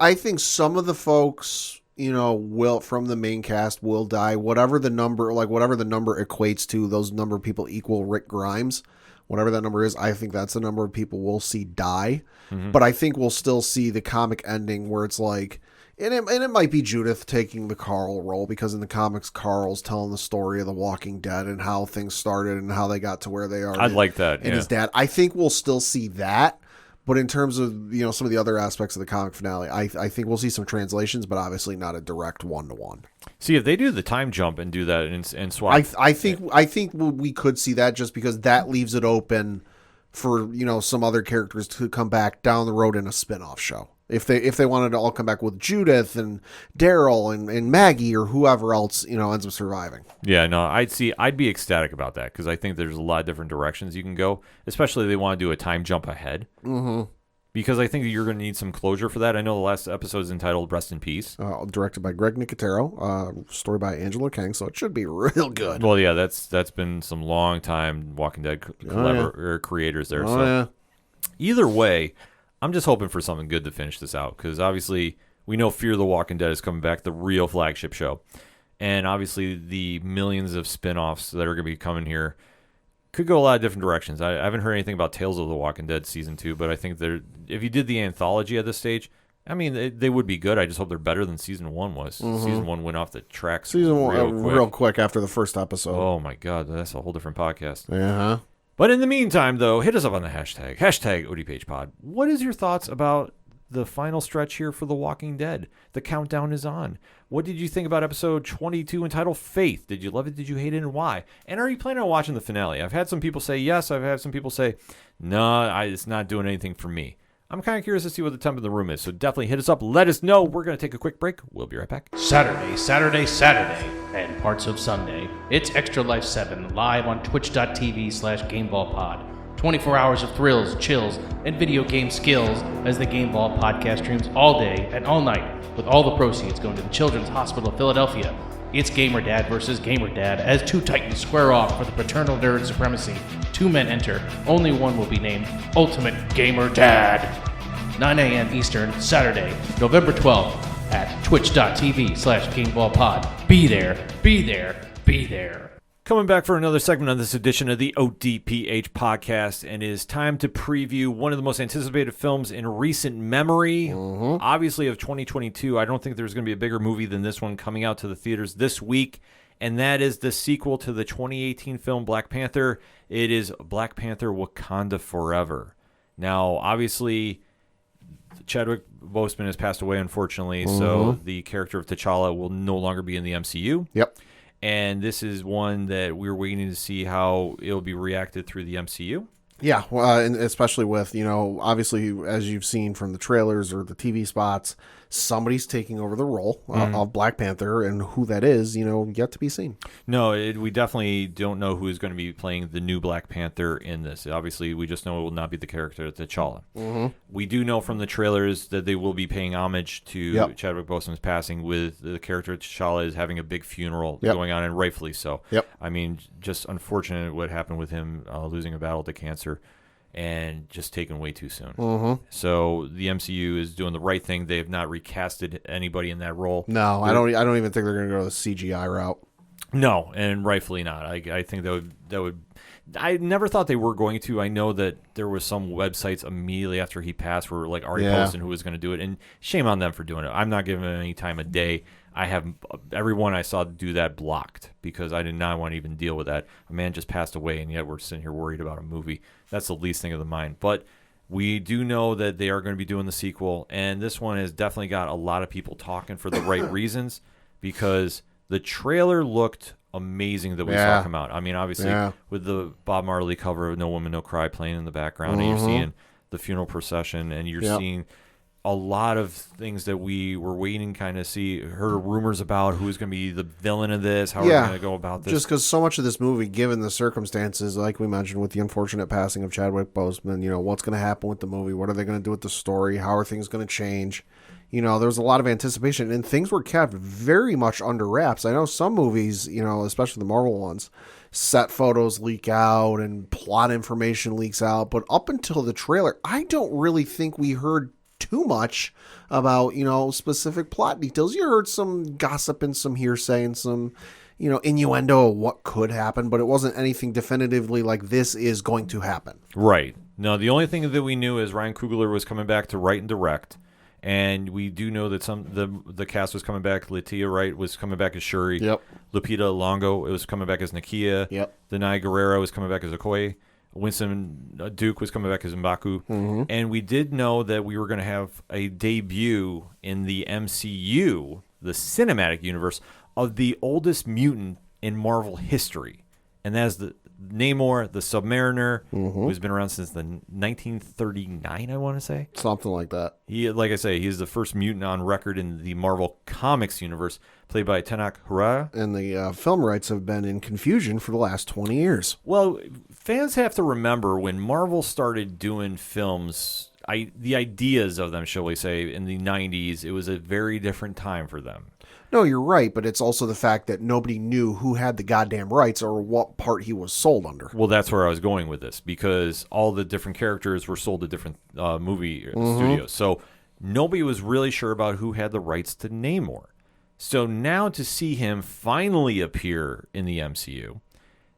I think some of the folks, will from the main cast will die. Whatever the number equates to, those number of people equal Rick Grimes. Whatever that number is, I think that's the number of people we'll see die. Mm-hmm. But I think we'll still see the comic ending where it's like, and it might be Judith taking the Carl role, because in the comics, Carl's telling the story of The Walking Dead and how things started and how they got to where they are. I'd like that. And his dad. I think we'll still see that. But in terms of, some of the other aspects of the comic finale, I think we'll see some translations, but obviously not a direct one-to-one. See, if they do the time jump and do that and swap, I think we could see that, just because that leaves it open for some other characters to come back down the road in a spin-off show. If they wanted to all come back with Judith and Daryl and Maggie or whoever else, ends up surviving. Yeah, no, I'd be ecstatic about that because I think there's a lot of different directions you can go, especially if they want to do a time jump ahead. Mm-hmm. Because I think you're going to need some closure for that. I know the last episode is entitled Rest in Peace. Directed by Greg Nicotero, story by Angela Kang, so it should be real good. Well, yeah, that's been some long time Walking Dead creators there. Either way, I'm just hoping for something good to finish this out because obviously we know Fear the Walking Dead is coming back, the real flagship show. And obviously the millions of spinoffs that are going to be coming here could go a lot of different directions. I haven't heard anything about Tales of the Walking Dead Season 2, but I think if you did the anthology at this stage, I mean, they would be good. I just hope they're better than Season 1 was. Mm-hmm. Season 1 went off the tracks real quick after the first episode. Oh, my God. That's a whole different podcast. Uh-huh. But in the meantime, though, hit us up on the hashtag ODPHpod. What is your thoughts about the final stretch here for The Walking Dead? The countdown is on. What did you think about episode 22 entitled Faith? Did you love it? Did you hate it? And why? And are you planning on watching the finale? I've had some people say yes. I've had some people say, no, it's not doing anything for me. I'm kind of curious to see what the temp of the room is. So definitely hit us up. Let us know. We're going to take a quick break. We'll be right back. Saturday, and parts of Sunday. It's Extra Life 7 live on twitch.tv/GameBallPod. 24 hours of thrills, chills, and video game skills as the Game Ball podcast streams all day and all night, with all the proceeds going to the Children's Hospital of Philadelphia. It's Gamer Dad versus Gamer Dad as two titans square off for the paternal nerd supremacy. 2 men enter. Only one will be named Ultimate Gamer Dad. 9 a.m. Eastern, Saturday, November 12th at twitch.tv/GameBallPod. Be there, be there, be there. Coming back for another segment on this edition of the ODPH podcast, and it is time to preview one of the most anticipated films in recent memory, obviously of 2022. I don't think there's going to be a bigger movie than this one coming out to the theaters this week, and that is the sequel to the 2018 film Black Panther. It is Black Panther Wakanda Forever. Now, obviously, Chadwick Boseman has passed away, unfortunately, so the character of T'Challa will no longer be in the MCU. Yep. And this is one that we're waiting to see how it'll be reacted through the MCU. Yeah, well, and especially with, obviously, as you've seen from the trailers or the TV spots, somebody's taking over the role of Black Panther, and who that is, yet to be seen. No, we definitely don't know who is going to be playing the new Black Panther in this. Obviously, we just know it will not be the character of T'Challa. We do know from the trailers that they will be paying homage to Chadwick Boseman's passing, with the character of T'Challa is having a big funeral going on, and rightfully so. I mean, just unfortunate what happened with him losing a battle to cancer and just taken way too soon. So the MCU is doing the right thing. They have not recasted anybody in that role. No, I don't even think they're going to go the CGI route. No, and rightfully not. I think that would. I never thought they were going to. I know that there was some websites immediately after he passed were like already posting who was going to do it, and shame on them for doing it. I'm not giving them any time of day. I have everyone I saw do that blocked because I did not want to even deal with that. A man just passed away, and yet we're sitting here worried about a movie. That's the least thing of the mind. But we do know that they are going to be doing the sequel, and this one has definitely got a lot of people talking for the right reasons, because the trailer looked amazing that we saw come out. I mean, obviously, with the Bob Marley cover of No Woman, No Cry playing in the background, and you're seeing the funeral procession, and you're seeing a lot of things that we were waiting kind of see, heard rumors about who's going to be the villain of this, how we're going to go about this. Just because so much of this movie, given the circumstances, like we mentioned with the unfortunate passing of Chadwick Boseman, what's going to happen with the movie? What are they going to do with the story? How are things going to change? There was a lot of anticipation, and things were kept very much under wraps. I know some movies, especially the Marvel ones, set photos leak out and plot information leaks out. But up until the trailer, I don't really think we heard too much about, specific plot details. You heard some gossip and some hearsay and some, innuendo of what could happen, but it wasn't anything definitively like this is going to happen. Right. No, the only thing that we knew is Ryan Coogler was coming back to write and direct. And we do know that the cast was coming back. Latia Wright was coming back as Shuri. Yep. Lupita Longo was coming back as Nakia. Yep. Denai Guerrero was coming back as Okoye. Winston Duke was coming back as M'Baku. And we did know that we were going to have a debut in the MCU, the cinematic universe, of the oldest mutant in Marvel history. and that's the Namor, the Submariner, who's been around since the 1939, I want to say. Something like that. He, like I say, he's the first mutant on record in the Marvel Comics universe, played by Tenoch Huerta. And the film rights have been in confusion for the last 20 years. Well, fans have to remember when Marvel started doing films, the ideas of them, shall we say, in the 90s, it was a very different time for them. No, you're right, but it's also the fact that nobody knew who had the goddamn rights or what part he was sold under. Well, that's where I was going with this, because all the different characters were sold to different movie studios. So nobody was really sure about who had the rights to Namor. So now to see him finally appear in the MCU,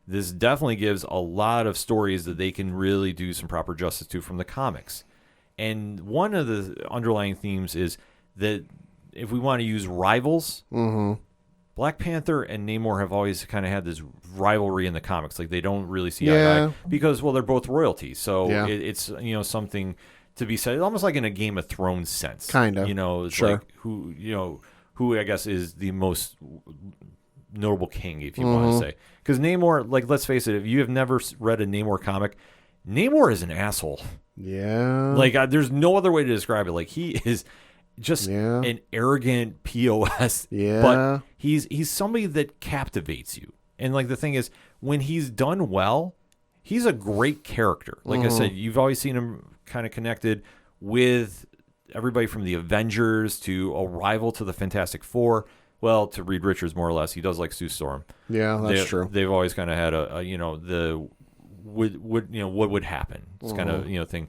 this definitely gives a lot of stories that they can really do some proper justice to from the comics. And one of the underlying themes is that if we want to use rivals, Black Panther and Namor have always kind of had this rivalry in the comics. Like, they don't really see eye to eye because, well, they're both royalty. So it's something to be said, almost like in a Game of Thrones sense. Kind of. It's like who I guess is the most notable king, if you want to say. Because Namor, like, let's face it, if you have never read a Namor comic, Namor is an asshole. Yeah. Like, there's no other way to describe it. Like, he is just an arrogant POS. Yeah. But he's somebody that captivates you. And, like, the thing is, when he's done well, he's a great character. Like I said, you've always seen him kind of connected with everybody from the Avengers to a rival to the Fantastic Four. Well, to Reed Richards, more or less. He does like Sue Storm. Yeah, that's true. They've always kind of had what would happen. It's kind of, thing.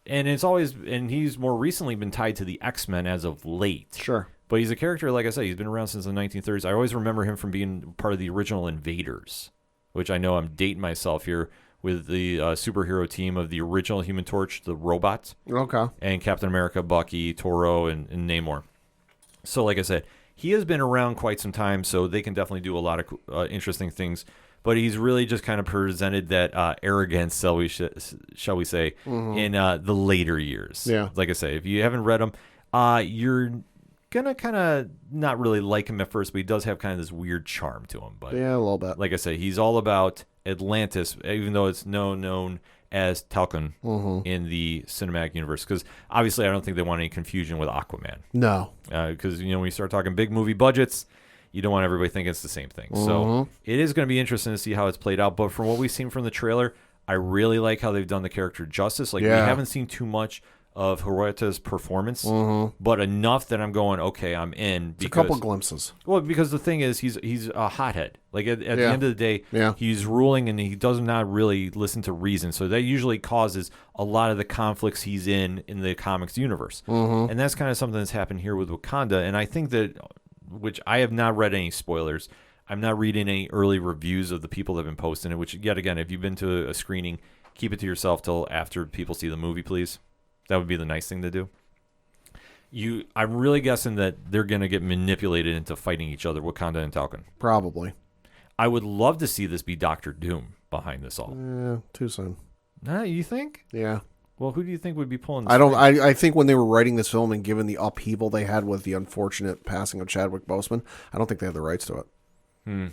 And it's always, and he's more recently been tied to the X-Men as of late. Sure. But he's a character, like I said, he's been around since the 1930s. I always remember him from being part of the original Invaders, which I know I'm dating myself here, with the superhero team of the original Human Torch, the Robot. Okay. And Captain America, Bucky, Toro, and Namor. So, like I said, he has been around quite some time, so they can definitely do a lot of interesting things. But he's really just kind of presented that arrogance, shall we say, in the later years. Yeah. Like I say, if you haven't read him, you're going to kind of not really like him at first, but he does have kind of this weird charm to him. But yeah, a little bit. Like I say, he's all about Atlantis, even though it's known as Talcon in the cinematic universe. Because obviously I don't think they want any confusion with Aquaman. No. Because, when you start talking big movie budgets, you don't want everybody thinking it's the same thing. So it is going to be interesting to see how it's played out. But from what we've seen from the trailer, I really like how they've done the character justice. Like, we haven't seen too much of Huerta's performance, but enough that I'm going, okay, I'm in. Because, a couple glimpses. Well, because the thing is, he's a hothead. Like, at the end of the day, he's ruling, and he does not really listen to reason. So that usually causes a lot of the conflicts he's in the comics universe. And that's kind of something that's happened here with Wakanda. And I think that, which I have not read any spoilers, I'm not reading any early reviews of the people that have been posting it, which, yet again, if you've been to a screening, keep it to yourself till after people see the movie, please. That would be the nice thing to do. I'm really guessing that they're going to get manipulated into fighting each other, Wakanda and Talcon. Probably. I would love to see this be Doctor Doom behind this all. Too soon. Nah, you think? Yeah. Well, who do you think would be pulling? I think when they were writing this film and given the upheaval they had with the unfortunate passing of Chadwick Boseman, I don't think they have the rights to it.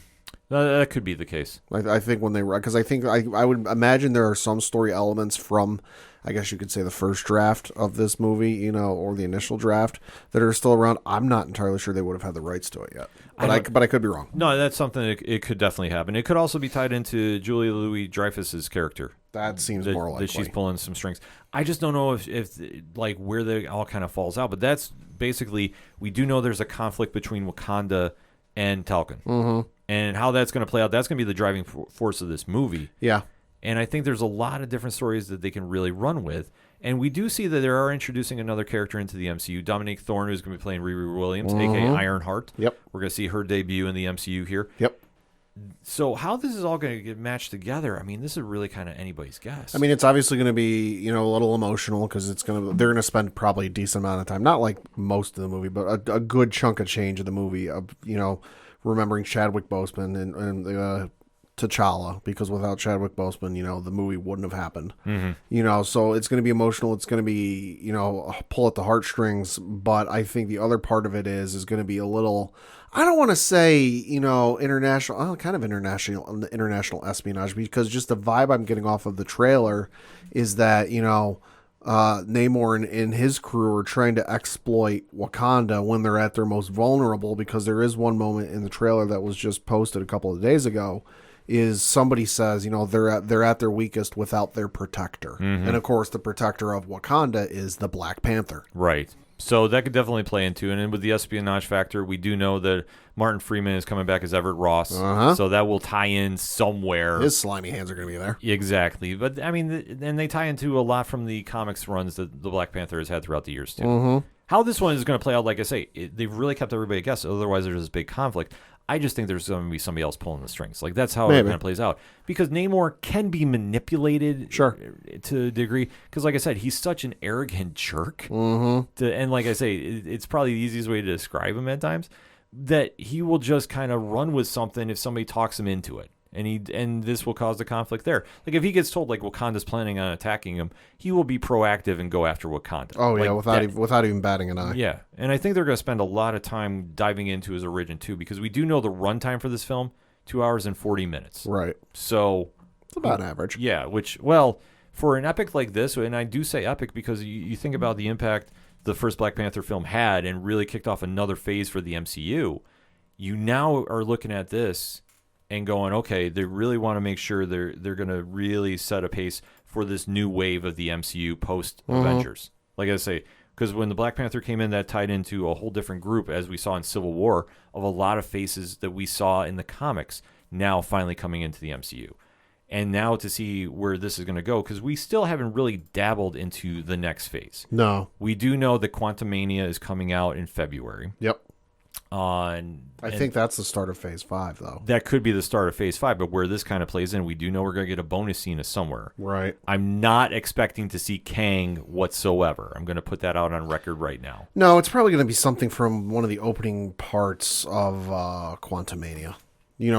That could be the case. I think when they were, because I think I would imagine there are some story elements from, I guess you could say, the first draft of this movie, or the initial draft that are still around. I'm not entirely sure they would have had the rights to it yet, but I could be wrong. No, that's something it could definitely happen. It could also be tied into Julia Louis-Dreyfus's character. That seems more likely. That she's pulling some strings. I just don't know if like where they all kind of falls out. But that's basically, we do know there's a conflict between Wakanda and Talcon. And how that's going to play out, that's going to be the driving force of this movie. Yeah. And I think there's a lot of different stories that they can really run with. And we do see that they are introducing another character into the MCU. Dominique Thorne, who's going to be playing Riri Williams, a.k.a. Ironheart. Yep. We're going to see her debut in the MCU here. Yep. So how this is all going to get matched together, I mean, this is really kind of anybody's guess. I mean, it's obviously going to be, a little emotional because they're going to spend probably a decent amount of time, not like most of the movie, but a good chunk of change of the movie of, remembering Chadwick Boseman and T'Challa, because without Chadwick Boseman, the movie wouldn't have happened. So it's going to be emotional. It's going to be, pull at the heartstrings. But I think the other part of it is going to be a little, I don't want to say, international, kind of international espionage, because just the vibe I'm getting off of the trailer is that, Namor and his crew are trying to exploit Wakanda when they're at their most vulnerable, because there is one moment in the trailer that was just posted a couple of days ago is somebody says, they're at their weakest without their protector. And of course the protector of Wakanda is the Black Panther. Right. So that could definitely play into it. And with the espionage factor, we do know that Martin Freeman is coming back as Everett Ross. So that will tie in somewhere. His slimy hands are going to be there. Exactly. But, I mean, and they tie into a lot from the comics runs that the Black Panther has had throughout the years, too. How this one is going to play out, like I say, they've really kept everybody guessing. Otherwise, there's this big conflict. I just think there's going to be somebody else pulling the strings. Like, that's how it kind of plays out. Because Namor can be manipulated to a degree. Because, like I said, he's such an arrogant jerk. And like I say, it's probably the easiest way to describe him at times, that he will just kind of run with something if somebody talks him into it. And this will cause the conflict there. Like, if he gets told, like, Wakanda's planning on attacking him, he will be proactive and go after Wakanda. Oh, yeah, like without even batting an eye. Yeah, and I think they're going to spend a lot of time diving into his origin, too, because we do know the runtime for this film, 2 hours and 40 minutes. Right. So it's about average. Yeah, which, well, for an epic like this, and I do say epic because you think about the impact the first Black Panther film had and really kicked off another phase for the MCU, you now are looking at this and going, okay, they really want to make sure they're going to really set a pace for this new wave of the MCU post-Avengers. Like I say, because when the Black Panther came in, that tied into a whole different group, as we saw in Civil War, of a lot of faces that we saw in the comics now finally coming into the MCU. And now to see where this is going to go, because we still haven't really dabbled into the next phase. No. We do know that Quantumania is coming out in February. Yep. I think that's the start of Phase 5, though. That could be the start of Phase 5, but where this kind of plays in, we do know we're going to get a bonus scene of somewhere. Right. I'm not expecting to see Kang whatsoever. I'm going to put that out on record right now. No, it's probably going to be something from one of the opening parts of Quantumania.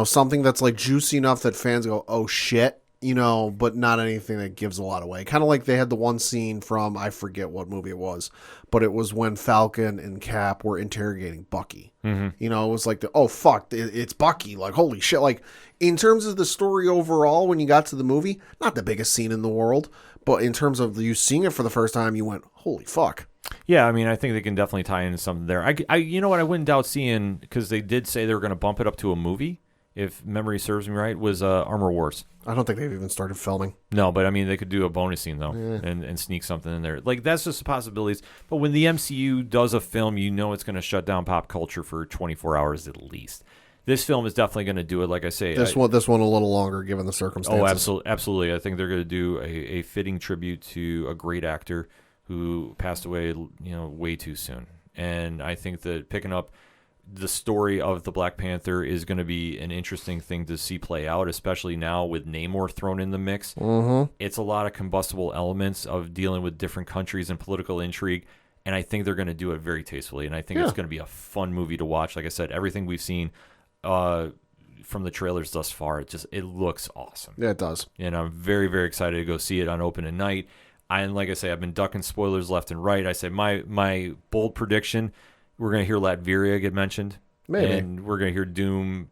Something that's like juicy enough that fans go, oh shit, but not anything that gives a lot away. Kind of like they had the one scene from, I forget what movie it was, but it was when Falcon and Cap were interrogating Bucky. It was like, oh fuck, it's Bucky. Like, holy shit. Like, in terms of the story overall, when you got to the movie, not the biggest scene in the world, but in terms of you seeing it for the first time, you went, holy fuck. Yeah, I mean, I think they can definitely tie into something there. I you know what, I wouldn't doubt seeing, because they did say they were going to bump it up to a movie, if memory serves me right, was Armor Wars. I don't think they've even started filming. No, but I mean, they could do a bonus scene, though, and sneak something in there. Like, that's just possibilities. But when the MCU does a film, it's going to shut down pop culture for 24 hours at least. This film is definitely going to do it, like I say. This one a little longer, given the circumstances. Oh, absolutely. I think they're going to do a fitting tribute to a great actor who passed away, way too soon. And I think that picking up the story of the Black Panther is going to be an interesting thing to see play out, especially now with Namor thrown in the mix. It's a lot of combustible elements of dealing with different countries and political intrigue, and I think they're going to do it very tastefully, and I think it's going to be a fun movie to watch. Like I said, everything we've seen from the trailers thus far, it looks awesome. Yeah, it does. And I'm very, very excited to go see it on open at night. And like I say, I've been ducking spoilers left and right. I say my bold prediction, we're going to hear Latveria get mentioned. Maybe. And we're going to hear Doom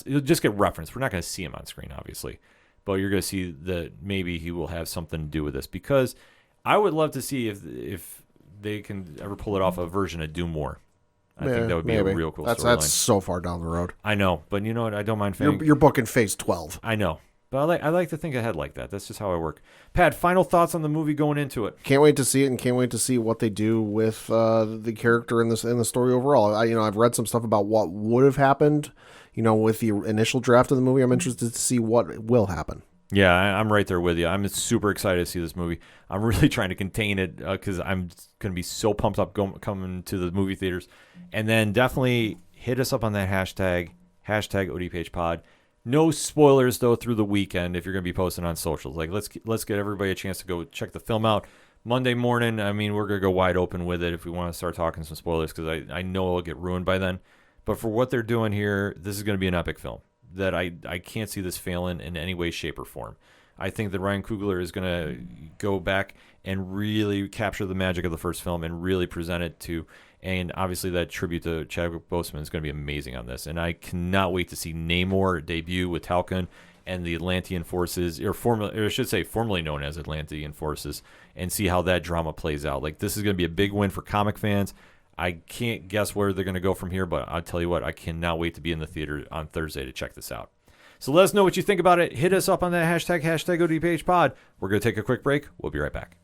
it'll just get referenced. We're not going to see him on screen, obviously. But you're going to see that maybe he will have something to do with this. Because I would love to see if they can ever pull it off a version of Doom War. I think that would be a real cool storyline. That's so far down the road. I know. But you know what? I don't mind. You're booking Phase 12. I know. But I like to think ahead like that. That's just how I work. Pat, final thoughts on the movie going into it? Can't wait to see it, and can't wait to see what they do with the character in the story overall. I've read some stuff about what would have happened, with the initial draft of the movie. I'm interested to see what will happen. Yeah, I'm right there with you. I'm super excited to see this movie. I'm really trying to contain it because I'm going to be so pumped up coming to the movie theaters. And then definitely hit us up on that hashtag ODPH pod. No spoilers, though, through the weekend if you're going to be posting on socials. Like, let's get everybody a chance to go check the film out. Monday morning, I mean, we're going to go wide open with it if we want to start talking some spoilers, because I know it'll get ruined by then. But for what they're doing here, this is going to be an epic film. that I can't see this failing in any way, shape, or form. I think that Ryan Coogler is going to go back and really capture the magic of the first film and really present it to, and obviously that tribute to Chadwick Boseman is going to be amazing on this. And I cannot wait to see Namor debut with Talcon and the Atlantean forces, or I should say formerly known as Atlantean forces, and see how that drama plays out. Like, this is going to be a big win for comic fans. I can't guess where they're going to go from here, but I'll tell you what, I cannot wait to be in the theater on Thursday to check this out. So let us know what you think about it. Hit us up on that hashtag ODPH pod. We're going to take a quick break. We'll be right back.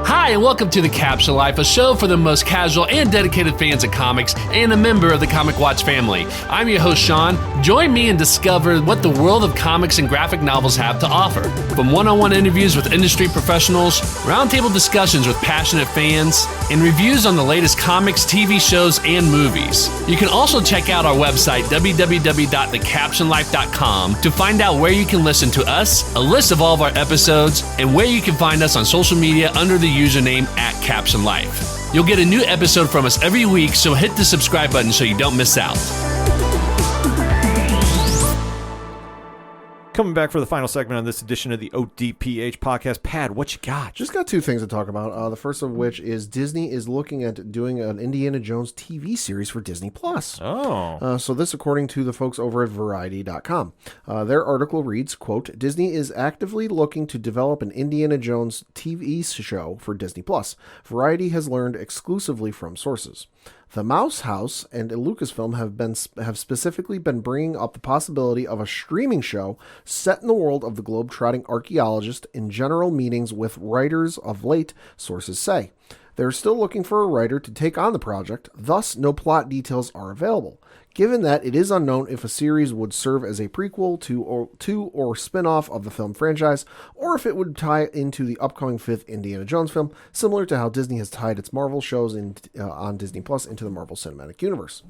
Hi, and welcome to The Capsule Life, a show for the most casual and dedicated fans of comics and a member of the Comic Watch family. I'm your host, Sean. Join me and discover what the world of comics and graphic novels have to offer. From one-on-one interviews with industry professionals, roundtable discussions with passionate fans, and reviews on the latest comics, TV shows, and movies. You can also check out our website, www.thecaptionlife.com, to find out where you can listen to us, a list of all of our episodes, and where you can find us on social media under the username @CaptionLife. You'll get a new episode from us every week, so hit the subscribe button so you don't miss out. Coming back for the final segment on this edition of the ODPH podcast. Pad, what you got? Just got two things to talk about. The first of which is Disney is looking at doing an Indiana Jones TV series for Disney Plus. Oh. So this, according to the folks over at Variety.com. Their article reads, quote, Disney is actively looking to develop an Indiana Jones TV show for Disney Plus. Variety has learned exclusively from sources. The Mouse House and Lucasfilm have specifically been bringing up the possibility of a streaming show set in the world of the globe-trotting archaeologist in general meetings with writers of late, sources say. They're still looking for a writer to take on the project, thus no plot details are available. Given that it is unknown if a series would serve as a prequel to or spin-off of the film franchise, or if it would tie into the upcoming 5th Indiana Jones film, similar to how Disney has tied its Marvel shows on Disney Plus into the Marvel Cinematic Universe.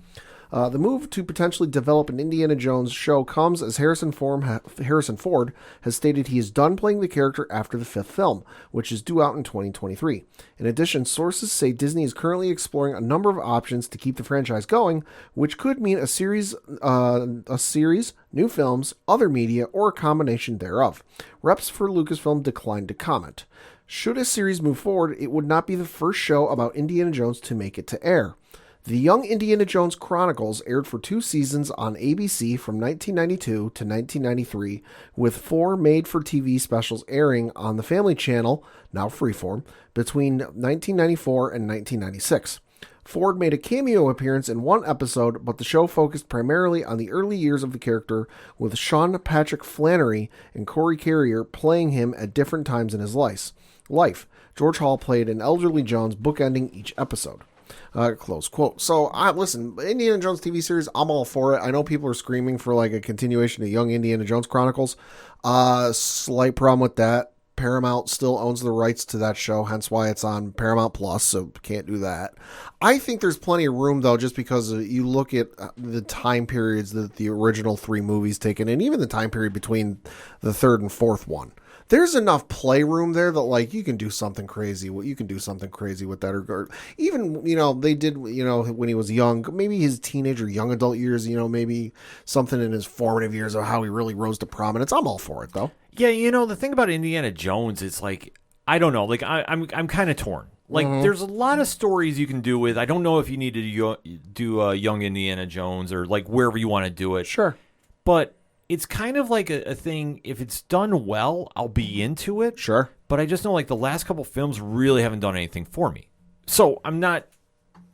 The move to potentially develop an Indiana Jones show comes as Harrison Ford has stated he is done playing the character after the 5th film, which is due out in 2023. In addition, sources say Disney is currently exploring a number of options to keep the franchise going, which could mean a series, new films, other media, or a combination thereof. Reps for Lucasfilm declined to comment. Should a series move forward, it would not be the first show about Indiana Jones to make it to air. The Young Indiana Jones Chronicles aired for 2 seasons on ABC from 1992 to 1993, with 4 made-for-TV specials airing on the Family Channel, now Freeform, between 1994 and 1996. Ford made a cameo appearance in 1 episode, but the show focused primarily on the early years of the character, with Sean Patrick Flannery and Corey Carrier playing him at different times in his life. George Hall played an elderly Jones, bookending each episode. Close quote. So, listen, Indiana Jones TV series, I'm all for it. I know people are screaming for like a continuation of Young Indiana Jones Chronicles. Slight problem with that. Paramount still owns the rights to that show, hence why it's on Paramount Plus, so can't do that. I think there's plenty of room, though, just because you look at the time periods that the original 3 movies taken, and even the time period between the 3rd and 4th one. There's enough playroom there that, like, you can do something crazy. You can do something crazy with that. Or even, they did, when he was young, maybe his teenage or young adult years, maybe something in his formative years of how he really rose to prominence. I'm all for it, though. Yeah, the thing about Indiana Jones is, like, I don't know. Like, I'm kind of torn. Like, there's a lot of stories you can do with. I don't know if you need to do Young Indiana Jones or, like, wherever you want to do it. Sure. But it's kind of like a thing, if it's done well, I'll be into it. Sure. But I just know, like, the last couple films really haven't done anything for me. So I'm not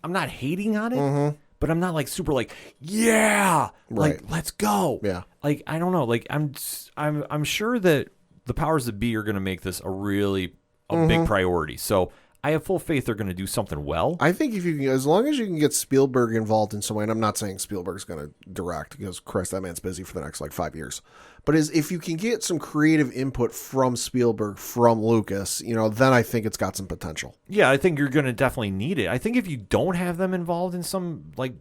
hating on it, but I'm not, like, super, like, yeah, right, like, let's go. Yeah. Like, I don't know. Like, I'm sure that the powers that be are going to make this a big priority. So I have full faith they're going to do something well. I think as long as you can get Spielberg involved in some way, and I'm not saying Spielberg's going to direct, because, Christ, that man's busy for the next, 5 years. But if you can get some creative input from Spielberg, from Lucas, then I think it's got some potential. Yeah, I think you're going to definitely need it. I think if you don't have them involved in some, like,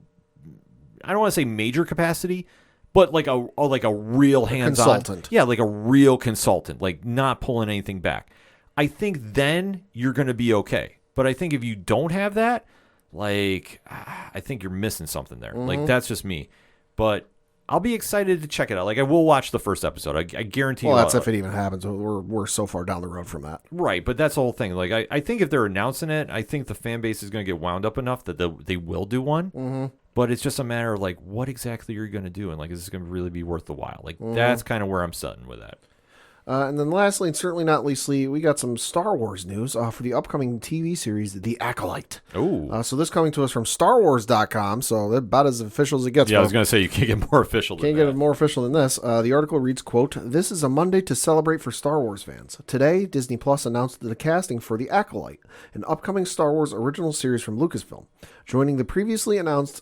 I don't want to say major capacity, but like a real hands-on consultant. Yeah, like a real consultant, like not pulling anything back. I think then you're going to be okay. But I think if you don't have that, like, I think you're missing something there. Like, that's just me. But I'll be excited to check it out. Like, I will watch the first episode. I guarantee you. Well, that's if it even happens. We're so far down the road from that. Right, but that's the whole thing. Like, I think if they're announcing it, I think the fan base is going to get wound up enough that they will do one. Mm-hmm. But it's just a matter of, like, what exactly are you going to do? And, like, is this going to really be worth the while? Like, that's kind of where I'm sitting with that. And then lastly, and certainly not leastly, we got some Star Wars news for the upcoming TV series, The Acolyte. Oh. So this coming to us from StarWars.com, so they're about as official as it gets. Yeah, I was going to say, you can't get more official than that. Can't get more official than this. The article reads, quote, "This is a Monday to celebrate for Star Wars fans. Today, Disney Plus announced the casting for The Acolyte, an upcoming Star Wars original series from Lucasfilm. Joining the previously announced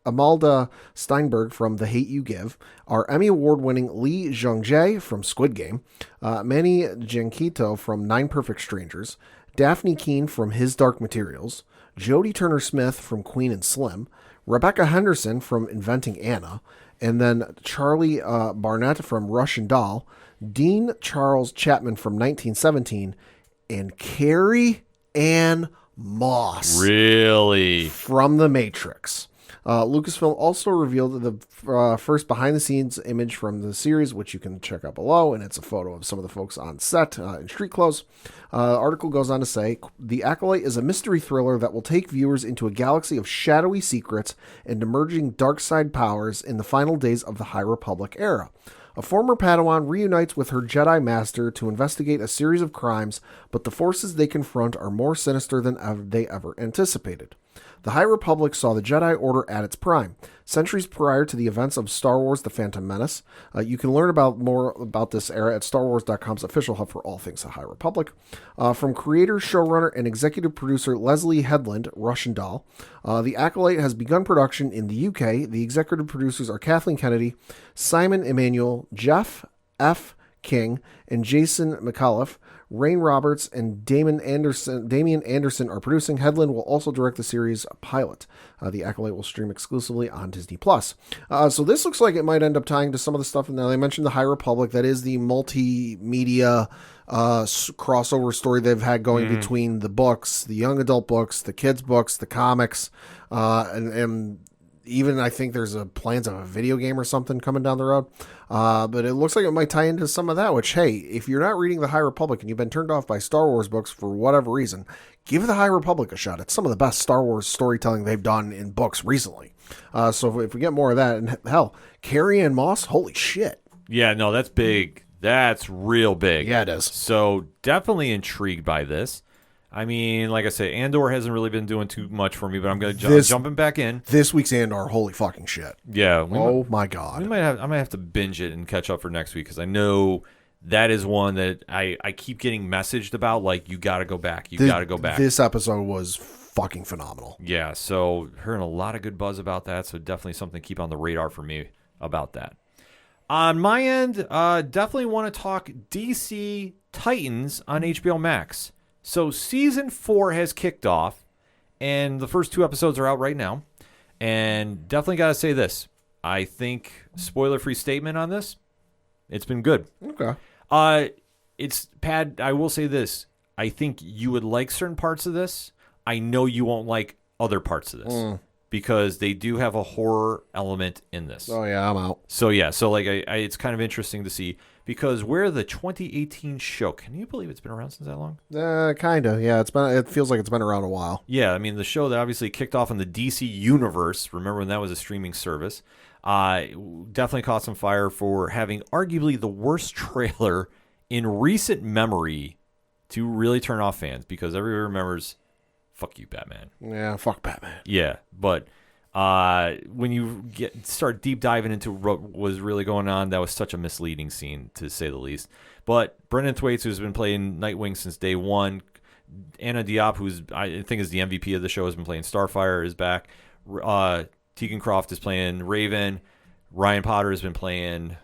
Amalda Steinberg from The Hate You Give, are Emmy Award-winning Lee Jung-jae from Squid Game, Manny Giancito from Nine Perfect Strangers, Daphne Keane from His Dark Materials, Jodie Turner-Smith from Queen and Slim, Rebecca Henderson from Inventing Anna, and then Charlie Barnett from Russian Doll, Dean Charles Chapman from 1917, and Carrie Ann Moss. Really? From The Matrix. Lucasfilm also revealed the first behind-the-scenes image from the series, which you can check out below, and it's a photo of some of the folks on set in street clothes. Article goes on to say, "The Acolyte is a mystery thriller that will take viewers into a galaxy of shadowy secrets and emerging dark side powers in the final days of the High Republic era. A former Padawan reunites with her Jedi Master to investigate a series of crimes, but the forces they confront are more sinister than they ever anticipated. The High Republic saw the Jedi Order at its prime, centuries prior to the events of Star Wars The Phantom Menace. You can learn more about this era at StarWars.com's official hub for all things the High Republic. From creator, showrunner, and executive producer Leslie Headland, Russian Doll, The Acolyte has begun production in the UK. The executive producers are Kathleen Kennedy, Simon Emanuel, Jeff F. King, and Jason McAuliffe. Rain Roberts and Damian Anderson are producing. Headland will also direct the series pilot. The Acolyte will stream exclusively on Disney+. So this looks like it might end up tying to some of the stuff. Now, they mentioned the High Republic. That is the multimedia crossover story they've had going between the books, the young adult books, the kids' books, the comics, and even I think there's plans of a video game or something coming down the road. But it looks like it might tie into some of that, which, hey, if you're not reading the High Republic and you've been turned off by Star Wars books for whatever reason, give the High Republic a shot. It's some of the best Star Wars storytelling they've done in books recently. So if we get more of that, and hell, Carrie Ann Moss, holy shit. Yeah, no, that's big. That's real big. Yeah, it is. So definitely intrigued by this. I mean, like I say, Andor hasn't really been doing too much for me, but I'm going to jumping back in. This week's Andor, holy fucking shit. Yeah. My God. I might have to binge it and catch up for next week because I know that is one that I keep getting messaged about. Like, you got to go back. You got to go back. This episode was fucking phenomenal. Yeah. So hearing a lot of good buzz about that. So definitely something to keep on the radar for me about that. On my end, definitely want to talk DC Titans on HBO Max. So season 4 has kicked off, and the first 2 episodes are out right now. And definitely got to say this. I think, spoiler-free statement on this, it's been good. Okay. I will say this. I think you would like certain parts of this. I know you won't like other parts of this. Because they do have a horror element in this. Oh, yeah, I'm out. So, yeah. So, like, it's kind of interesting to see. Because we're the 2018 show. Can you believe it's been around since that long? Kind of. Yeah, it feels like it's been around a while. Yeah, I mean, the show that obviously kicked off in the DC universe. Remember when that was a streaming service? Definitely caught some fire for having arguably the worst trailer in recent memory to really turn off fans. Because everybody remembers, fuck you, Batman. Yeah, fuck Batman. Yeah, but when you start deep diving into what was really going on, that was such a misleading scene, to say the least. But Brendan Thwaites, who's been playing Nightwing since day one, Anna Diop, who's I think is the MVP of the show, has been playing Starfire, is back. Tegan Croft is playing Raven. Ryan Potter has been playing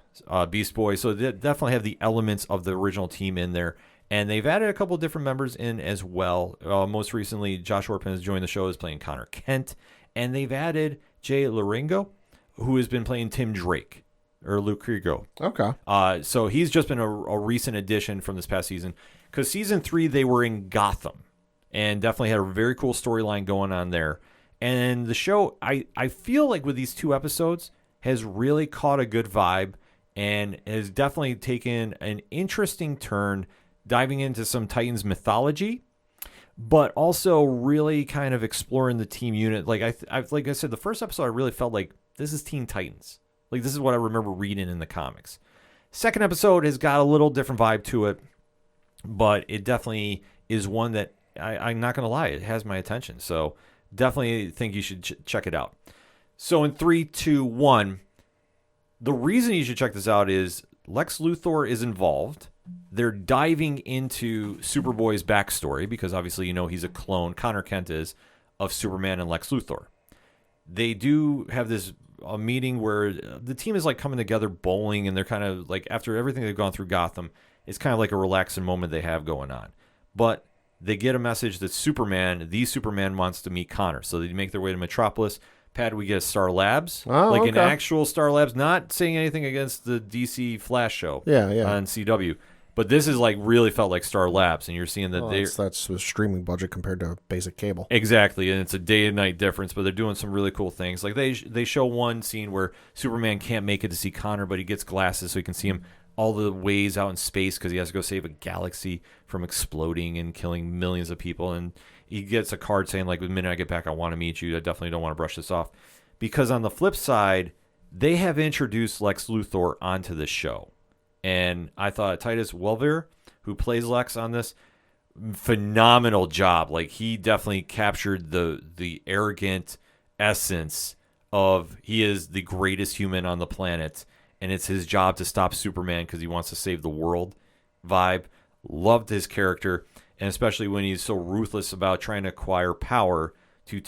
Beast Boy. So they definitely have the elements of the original team in there. And they've added a couple of different members in as well. Most recently, Josh Orpin has joined the show as playing Connor Kent. And they've added Jay Laringo, who has been playing Tim Drake, or Luke Krigo. Okay. So he's just been a recent addition from this past season. Because season 3, they were in Gotham. and definitely had a very cool storyline going on there. And the show, I feel like with these 2 episodes, has really caught a good vibe and has definitely taken an interesting turn, diving into some Titans mythology, but also really kind of exploring the team unit. Like like I said, the first episode, I really felt like this is Teen Titans. Like, this is what I remember reading in the comics. Second episode has got a little different vibe to it, but it definitely is one that I'm not going to lie, it has my attention. So definitely think you should check it out. So in 3, 2, 1, the reason you should check this out is Lex Luthor is involved. They're diving into Superboy's backstory because obviously he's a clone, Connor Kent is, of Superman and Lex Luthor. They do have a meeting where the team is like coming together bowling, and they're kind of like, after everything they've gone through Gotham, it's kind of like a relaxing moment they have going on. But they get a message that the Superman wants to meet Connor. So they make their way to Metropolis. Pat, we get a Star Labs, an actual Star Labs, not saying anything against the DC Flash show on CW. But this is like really felt like Star Labs, and you're seeing that that's a streaming budget compared to basic cable. Exactly, and it's a day and night difference, but they're doing some really cool things. Like they show one scene where Superman can't make it to see Connor, but he gets glasses so he can see him all the ways out in space because he has to go save a galaxy from exploding and killing millions of people. And he gets a card saying, like, the minute I get back, I want to meet you. I definitely don't want to brush this off. Because on the flip side, they have introduced Lex Luthor onto this show. And I thought Titus Welliver, who plays Lex on this, phenomenal job. Like, he definitely captured the arrogant essence of he is the greatest human on the planet, and it's his job to stop Superman because he wants to save the world vibe. Loved his character, and especially when he's so ruthless about trying to acquire power to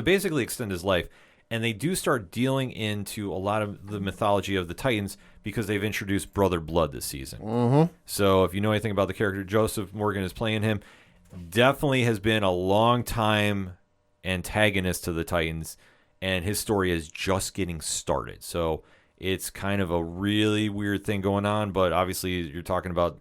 basically extend his life. And they do start dealing into a lot of the mythology of the Titans because they've introduced Brother Blood this season. Mm-hmm. So if you know anything about the character, Joseph Morgan is playing him. Definitely has been a long time antagonist to the Titans, and his story is just getting started. So it's kind of a really weird thing going on, but obviously you're talking about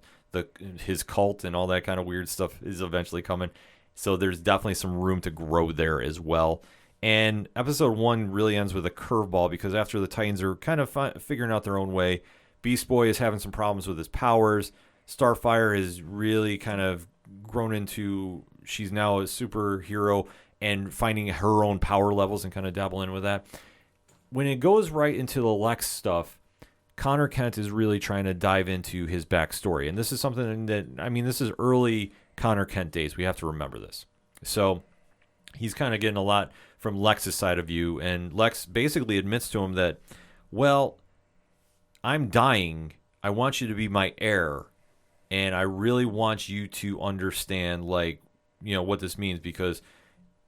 his cult and all that kind of weird stuff is eventually coming. So there's definitely some room to grow there as well. And episode 1 really ends with a curveball because after the Titans are kind of figuring out their own way, Beast Boy is having some problems with his powers. Starfire is really kind of grown into, she's now a superhero and finding her own power levels and kind of dabbling with that. When it goes right into the Lex stuff, Connor Kent is really trying to dive into his backstory. And this is something that, this is early Connor Kent days. We have to remember this. So he's kind of getting a lot from Lex's side of view, and Lex basically admits to him that, well, I'm dying. I want you to be my heir, and I really want you to understand, what this means, because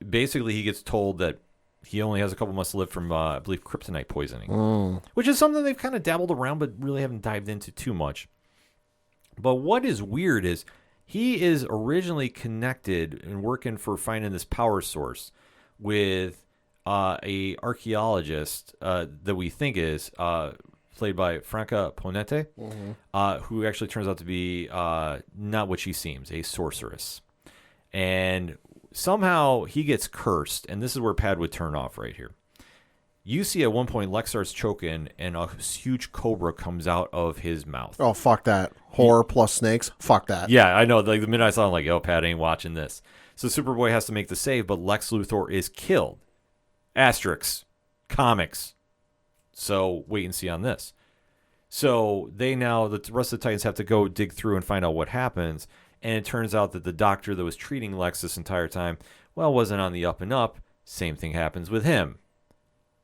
basically he gets told that he only has a couple months to live from, I believe, kryptonite poisoning, which is something they've kind of dabbled around but really haven't dived into too much. But what is weird is he is originally connected and working for finding this power source with a archaeologist that we think is played by Franca Ponente, who actually turns out to be not what she seems, a sorceress. And somehow he gets cursed, and this is where Pad would turn off right here. You see at one point Lex starts choking, and a huge cobra comes out of his mouth. Oh, fuck that. Horror plus snakes? Fuck that. Yeah, I know. Like, the minute I saw it, I'm like, oh, Pat ain't watching this. So Superboy has to make the save, but Lex Luthor is killed. Asterix. Comics. So wait and see on this. So the rest of the Titans have to go dig through and find out what happens. And it turns out that the doctor that was treating Lex this entire time, wasn't on the up and up. Same thing happens with him.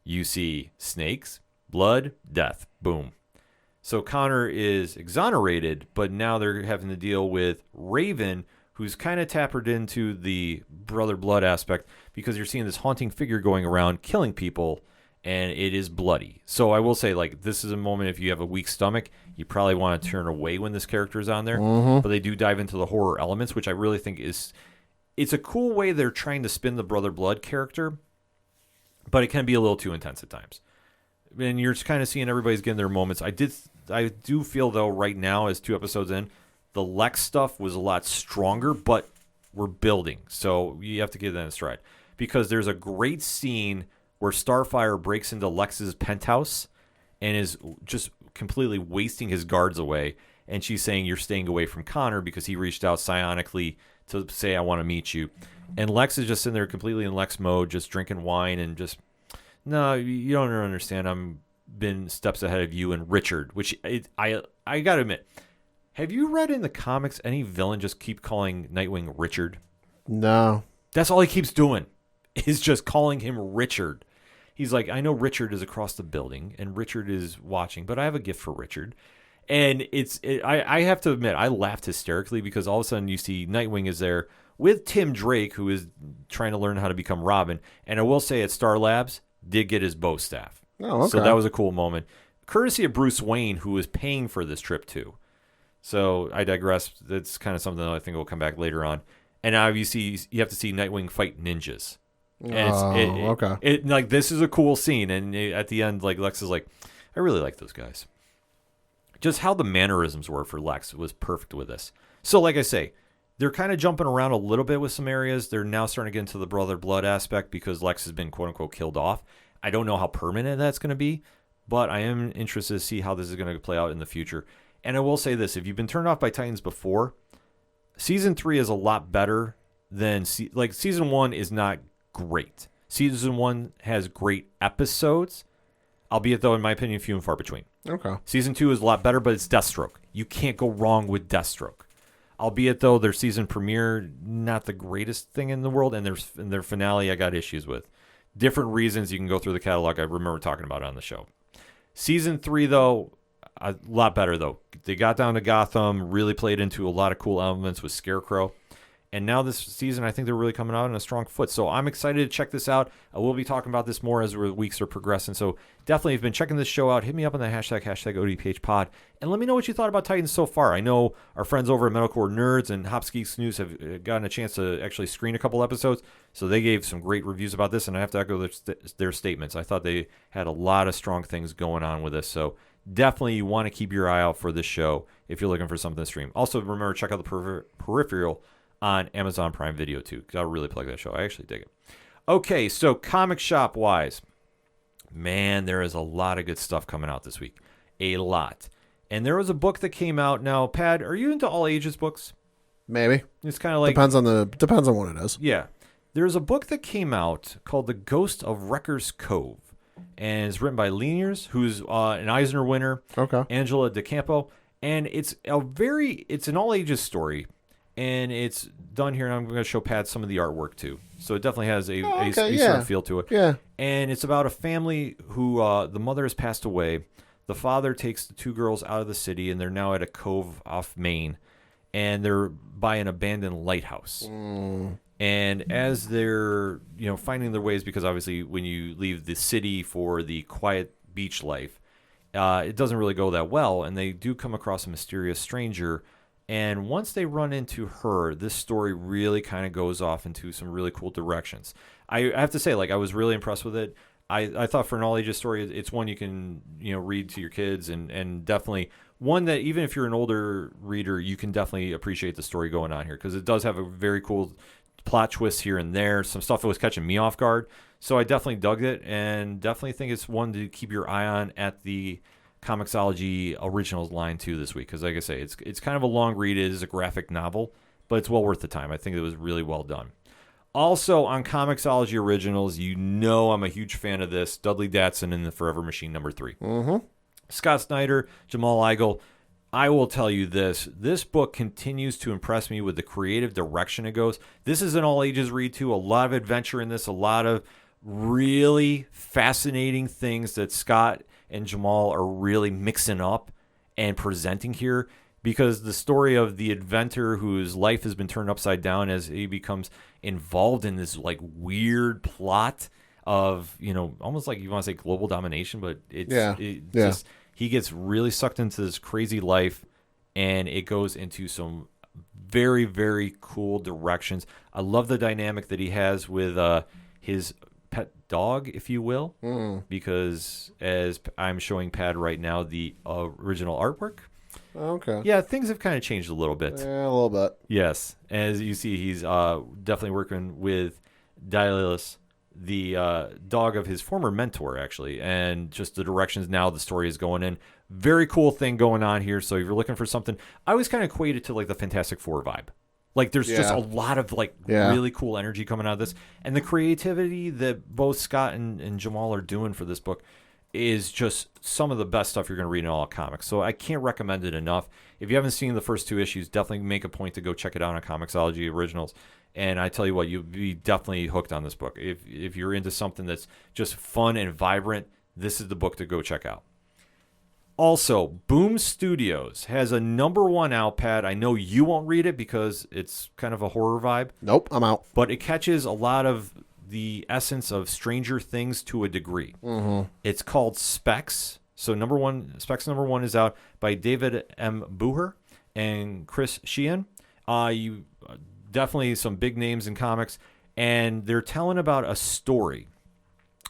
You see snakes, blood, death. Boom. So Connor is exonerated, but now they're having to deal with Raven, who's kind of tapped into the Brother Blood aspect because you're seeing this haunting figure going around killing people, and it is bloody. So I will say, this is a moment, if you have a weak stomach, you probably want to turn away when this character is on there. But they do dive into the horror elements, which I really think it's a cool way they're trying to spin the Brother Blood character, but it can be a little too intense at times. And you're kind of seeing everybody's getting their moments. I do feel, though, right now, as 2 episodes in, the Lex stuff was a lot stronger, but we're building. So you have to give that a stride. Because there's a great scene where Starfire breaks into Lex's penthouse and is just completely wasting his guards away. And she's saying, you're staying away from Connor because he reached out psionically to say, I want to meet you. And Lex is just sitting there completely in Lex mode, just drinking wine and just, no, you don't understand. I'm been steps ahead of you and Richard, which I got to admit, have you read in the comics any villain just keep calling Nightwing Richard? No. That's all he keeps doing is just calling him Richard. He's like, I know Richard is across the building and Richard is watching, but I have a gift for Richard. And I have to admit, I laughed hysterically because all of a sudden you see Nightwing is there with Tim Drake, who is trying to learn how to become Robin. And I will say at Star Labs, did get his bow staff. Oh, okay. So that was a cool moment. Courtesy of Bruce Wayne, who was paying for this trip too. So I digress. That's kind of something that I think will come back later on. And now you have to see Nightwing fight ninjas. And okay. Like, this is a cool scene. And at the end, like, Lex is like, I really like those guys. Just how the mannerisms were for Lex was perfect with this. So like I say, they're kind of jumping around a little bit with some areas. They're now starting to get into the brother blood aspect because Lex has been quote unquote killed off. I don't know how permanent that's going to be, but I am interested to see how this is going to play out in the future. And I will say this, if you've been turned off by Titans before, season 3 is a lot better than season 1 is not great. Season 1 has great episodes, albeit though in my opinion few and far between. Okay. Season 2 is a lot better, but it's Deathstroke. You can't go wrong with Deathstroke. Albeit though their season premiere not the greatest thing in the world, and their finale I got issues with. Different reasons. You can go through the catalog. I remember talking about it on the show. Season 3 though, a lot better though. They got down to Gotham, really played into a lot of cool elements with Scarecrow. And now this season, I think they're really coming out on a strong foot. So I'm excited to check this out. I will be talking about this more as the weeks are progressing. So definitely, if you've been checking this show out, hit me up on the hashtag ODPH pod, and let me know what you thought about Titans so far. I know our friends over at Metalcore Nerds and Hops Geeks News have gotten a chance to actually screen a couple episodes. So they gave some great reviews about this, and I have to echo their statements. I thought they had a lot of strong things going on with this. So definitely you want to keep your eye out for this show if you're looking for something to stream. Also, remember, check out the Peripheral on Amazon Prime Video too, because I'll really plug that show. I actually dig it. Okay, so comic shop wise, man, there is a lot of good stuff coming out this week. A lot. And there was a book that came out. Now, Pad, are you into all ages books? Maybe. It's kind of like depends on what it is. Yeah. There's a book that came out called The Ghost of Wrecker's Cove. And it's written by Leniers, who's an Eisner winner. Okay. Angela DeCampo. And it's an all ages story. And it's done here, and I'm going to show Pat some of the artwork, too. So it definitely has a certain feel to it. Yeah. And it's about a family who the mother has passed away. The father takes the two girls out of the city, and they're now at a cove off Maine. And they're by an abandoned lighthouse. And as they're finding their ways, because obviously when you leave the city for the quiet beach life, it doesn't really go that well. And they do come across a mysterious stranger. And once they run into her, this story really kind of goes off into some really cool directions. I have to say, I was really impressed with it. I thought for an all-ages story, it's one you can read to your kids, and definitely one that even if you're an older reader, you can definitely appreciate the story going on here, because it does have a very cool plot twist here and there, some stuff that was catching me off guard. So I definitely dug it, and definitely think it's one to keep your eye on at the Comixology Originals line too this week, because like I say, it's kind of a long read. It is a graphic novel, but it's well worth the time. I think it was really well done. Also on Comixology Originals, I'm a huge fan of this, Dudley Datsun in the Forever Machine #3. Mm-hmm. Scott Snyder, Jamal Igle. I will tell you this book continues to impress me with the creative direction it goes. This is an all ages read too. A lot of adventure in this, a lot of really fascinating things that Scott and Jamal are really mixing up and presenting here, because the story of the inventor whose life has been turned upside down as he becomes involved in this weird plot of, almost like you want to say global domination, but just he gets really sucked into this crazy life, and it goes into some very, very cool directions. I love the dynamic that he has with his pet dog, if you will, because as I'm showing Pad right now, the original artwork, Okay. Yeah, things have kind of changed a little bit. Yeah, a little bit. Yes. As you see, he's definitely working with aPODalypse, the dog of his former mentor, actually, and just the directions now the story is going in. Very cool thing going on here. So if you're looking for something, I always kind of equate it to like the Fantastic Four vibe. Like there's just a lot of like really cool energy coming out of this. And the creativity that both Scott and Jamal are doing for this book is just some of the best stuff you're going to read in all comics. So I can't recommend it enough. If you haven't seen the first 2 issues, definitely make a point to go check it out on Comixology Originals. And I tell you what, you'll be definitely hooked on this book. If you're into something that's just fun and vibrant, this is the book to go check out. Also, Boom Studios has a #1 out, Pat. I know you won't read it because it's kind of a horror vibe. Nope, I'm out. But it catches a lot of the essence of Stranger Things to a degree. Mm-hmm. It's called Specs. So Specs #1 is out by David M. Booher and Chris Sheehan. You definitely some big names in comics, and they're telling about a story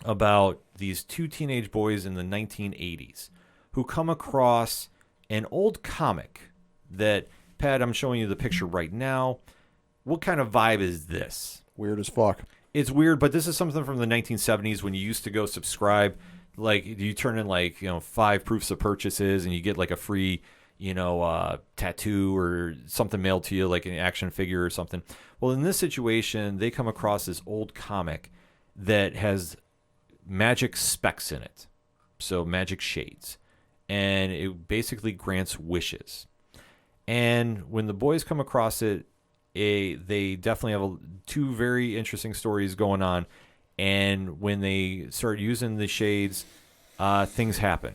about these 2 teenage boys in the 1980s who come across an old comic that, Pat, I'm showing you the picture right now. What kind of vibe is this? Weird as fuck. It's weird, but this is something from the 1970s when you used to go subscribe. Like, you turn in 5 proofs of purchases and you get like a free, tattoo or something mailed to you, like an action figure or something. Well, in this situation, they come across this old comic that has magic specs in it. So magic shades. And it basically grants wishes. And when the boys come across it, they definitely have 2 very interesting stories going on. And when they start using the shades, things happen.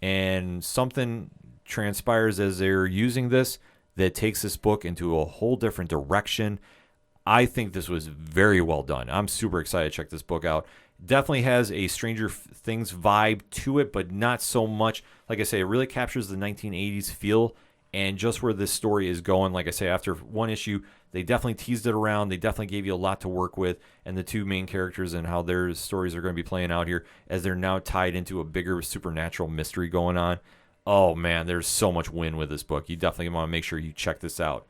And something transpires as they're using this that takes this book into a whole different direction. I think this was very well done. I'm super excited to check this book out. Definitely has a Stranger Things vibe to it, but not so much. Like I say, it really captures the 1980s feel and just where this story is going. Like I say, after 1 issue, they definitely teased it around. They definitely gave you a lot to work with, and the 2 main characters and how their stories are going to be playing out here as they're now tied into a bigger supernatural mystery going on. Oh, man, there's so much win with this book. You definitely want to make sure you check this out.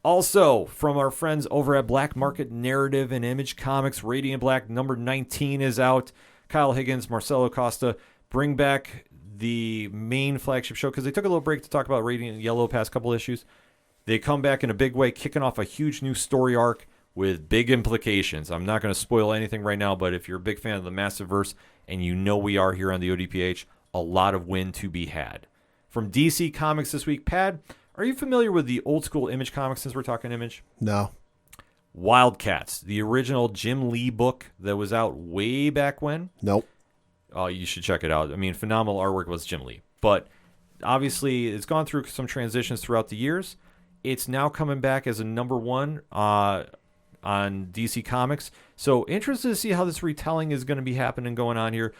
Also, from our friends over at Black Market Narrative and Image Comics, Radiant Black #19 is out. Kyle Higgins, Marcelo Costa bring back the main flagship show because they took a little break to talk about Radiant Yellow past couple issues. They come back in a big way, kicking off a huge new story arc with big implications. I'm not going to spoil anything right now, but if you're a big fan of the Massiveverse, and you know we are here on the ODPH, a lot of win to be had. From DC Comics this week, Pad, are you familiar with the old school Image comics since we're talking Image? No. Wildcats, the original Jim Lee book that was out way back when. Nope. Oh, you should check it out. I mean, phenomenal artwork was Jim Lee. But obviously, it's gone through some transitions throughout the years. It's now coming back as a #1 on DC Comics. So interested to see how this retelling is going to be happening going on here.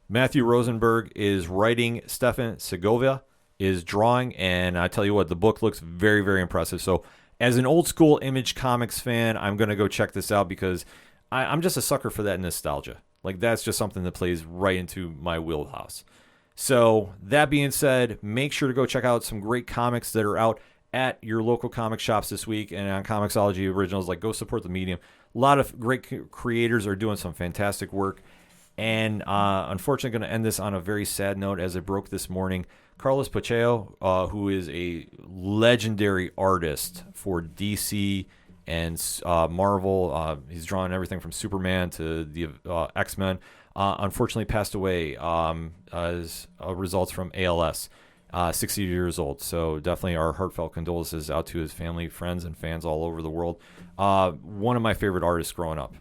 Matthew Rosenberg is writing. Stefan Segovia is drawing. And I tell you what, the book looks very, very impressive. So as an old school Image Comics fan, I'm going to go check this out because I'm just a sucker for that nostalgia. Like, that's just something that plays right into my wheelhouse. So that being said, make sure to go check out some great comics that are out at your local comic shops this week and on Comixology Originals. Like, go support the medium. A lot of great creators are doing some fantastic work. And unfortunately, going to end this on a very sad note as it broke this morning. Carlos Pacheco, who is a legendary artist for DC and Marvel. He's drawn everything from Superman to the X-Men. Unfortunately passed away as a result from ALS. 60 years old. So definitely our heartfelt condolences out to his family, friends, and fans all over the world. One of my favorite artists growing up.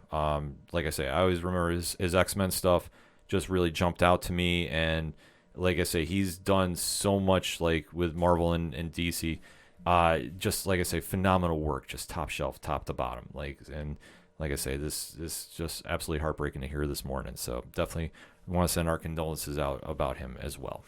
Like I say, I always remember his X-Men stuff just really jumped out to me. And like I say, he's done so much like with Marvel and DC. Just like I say, phenomenal work, just top shelf, top to bottom. Like I say, this is just absolutely heartbreaking to hear this morning. So definitely want to send our condolences out about him as well.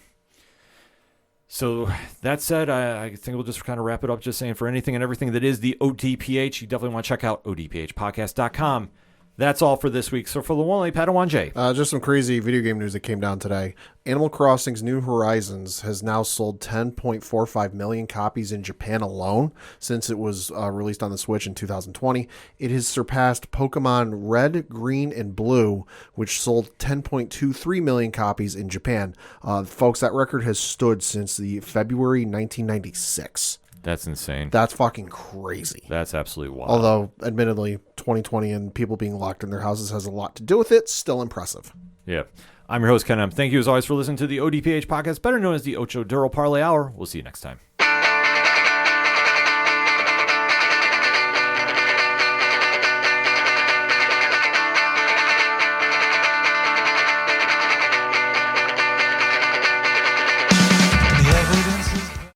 So that said, I think we'll just kind of wrap it up just saying for anything and everything that is the ODPH, you definitely want to check out odphpodcast.com. That's all for this week. So for the one only Padawan J. Just some crazy video game news that came down today. Animal Crossing's New Horizons has now sold 10.45 million copies in Japan alone since it was released on the Switch in 2020. It has surpassed Pokemon Red, Green, and Blue, which sold 10.23 million copies in Japan. Folks, that record has stood since the February 1996. That's insane. That's fucking crazy. That's absolutely wild. Although, admittedly, 2020 and people being locked in their houses has a lot to do with it. Still impressive. Yeah. I'm your host, Ken M. Thank you as always for listening to the ODPH podcast, better known as the Ocho Duro Parlay Hour. We'll see you next time.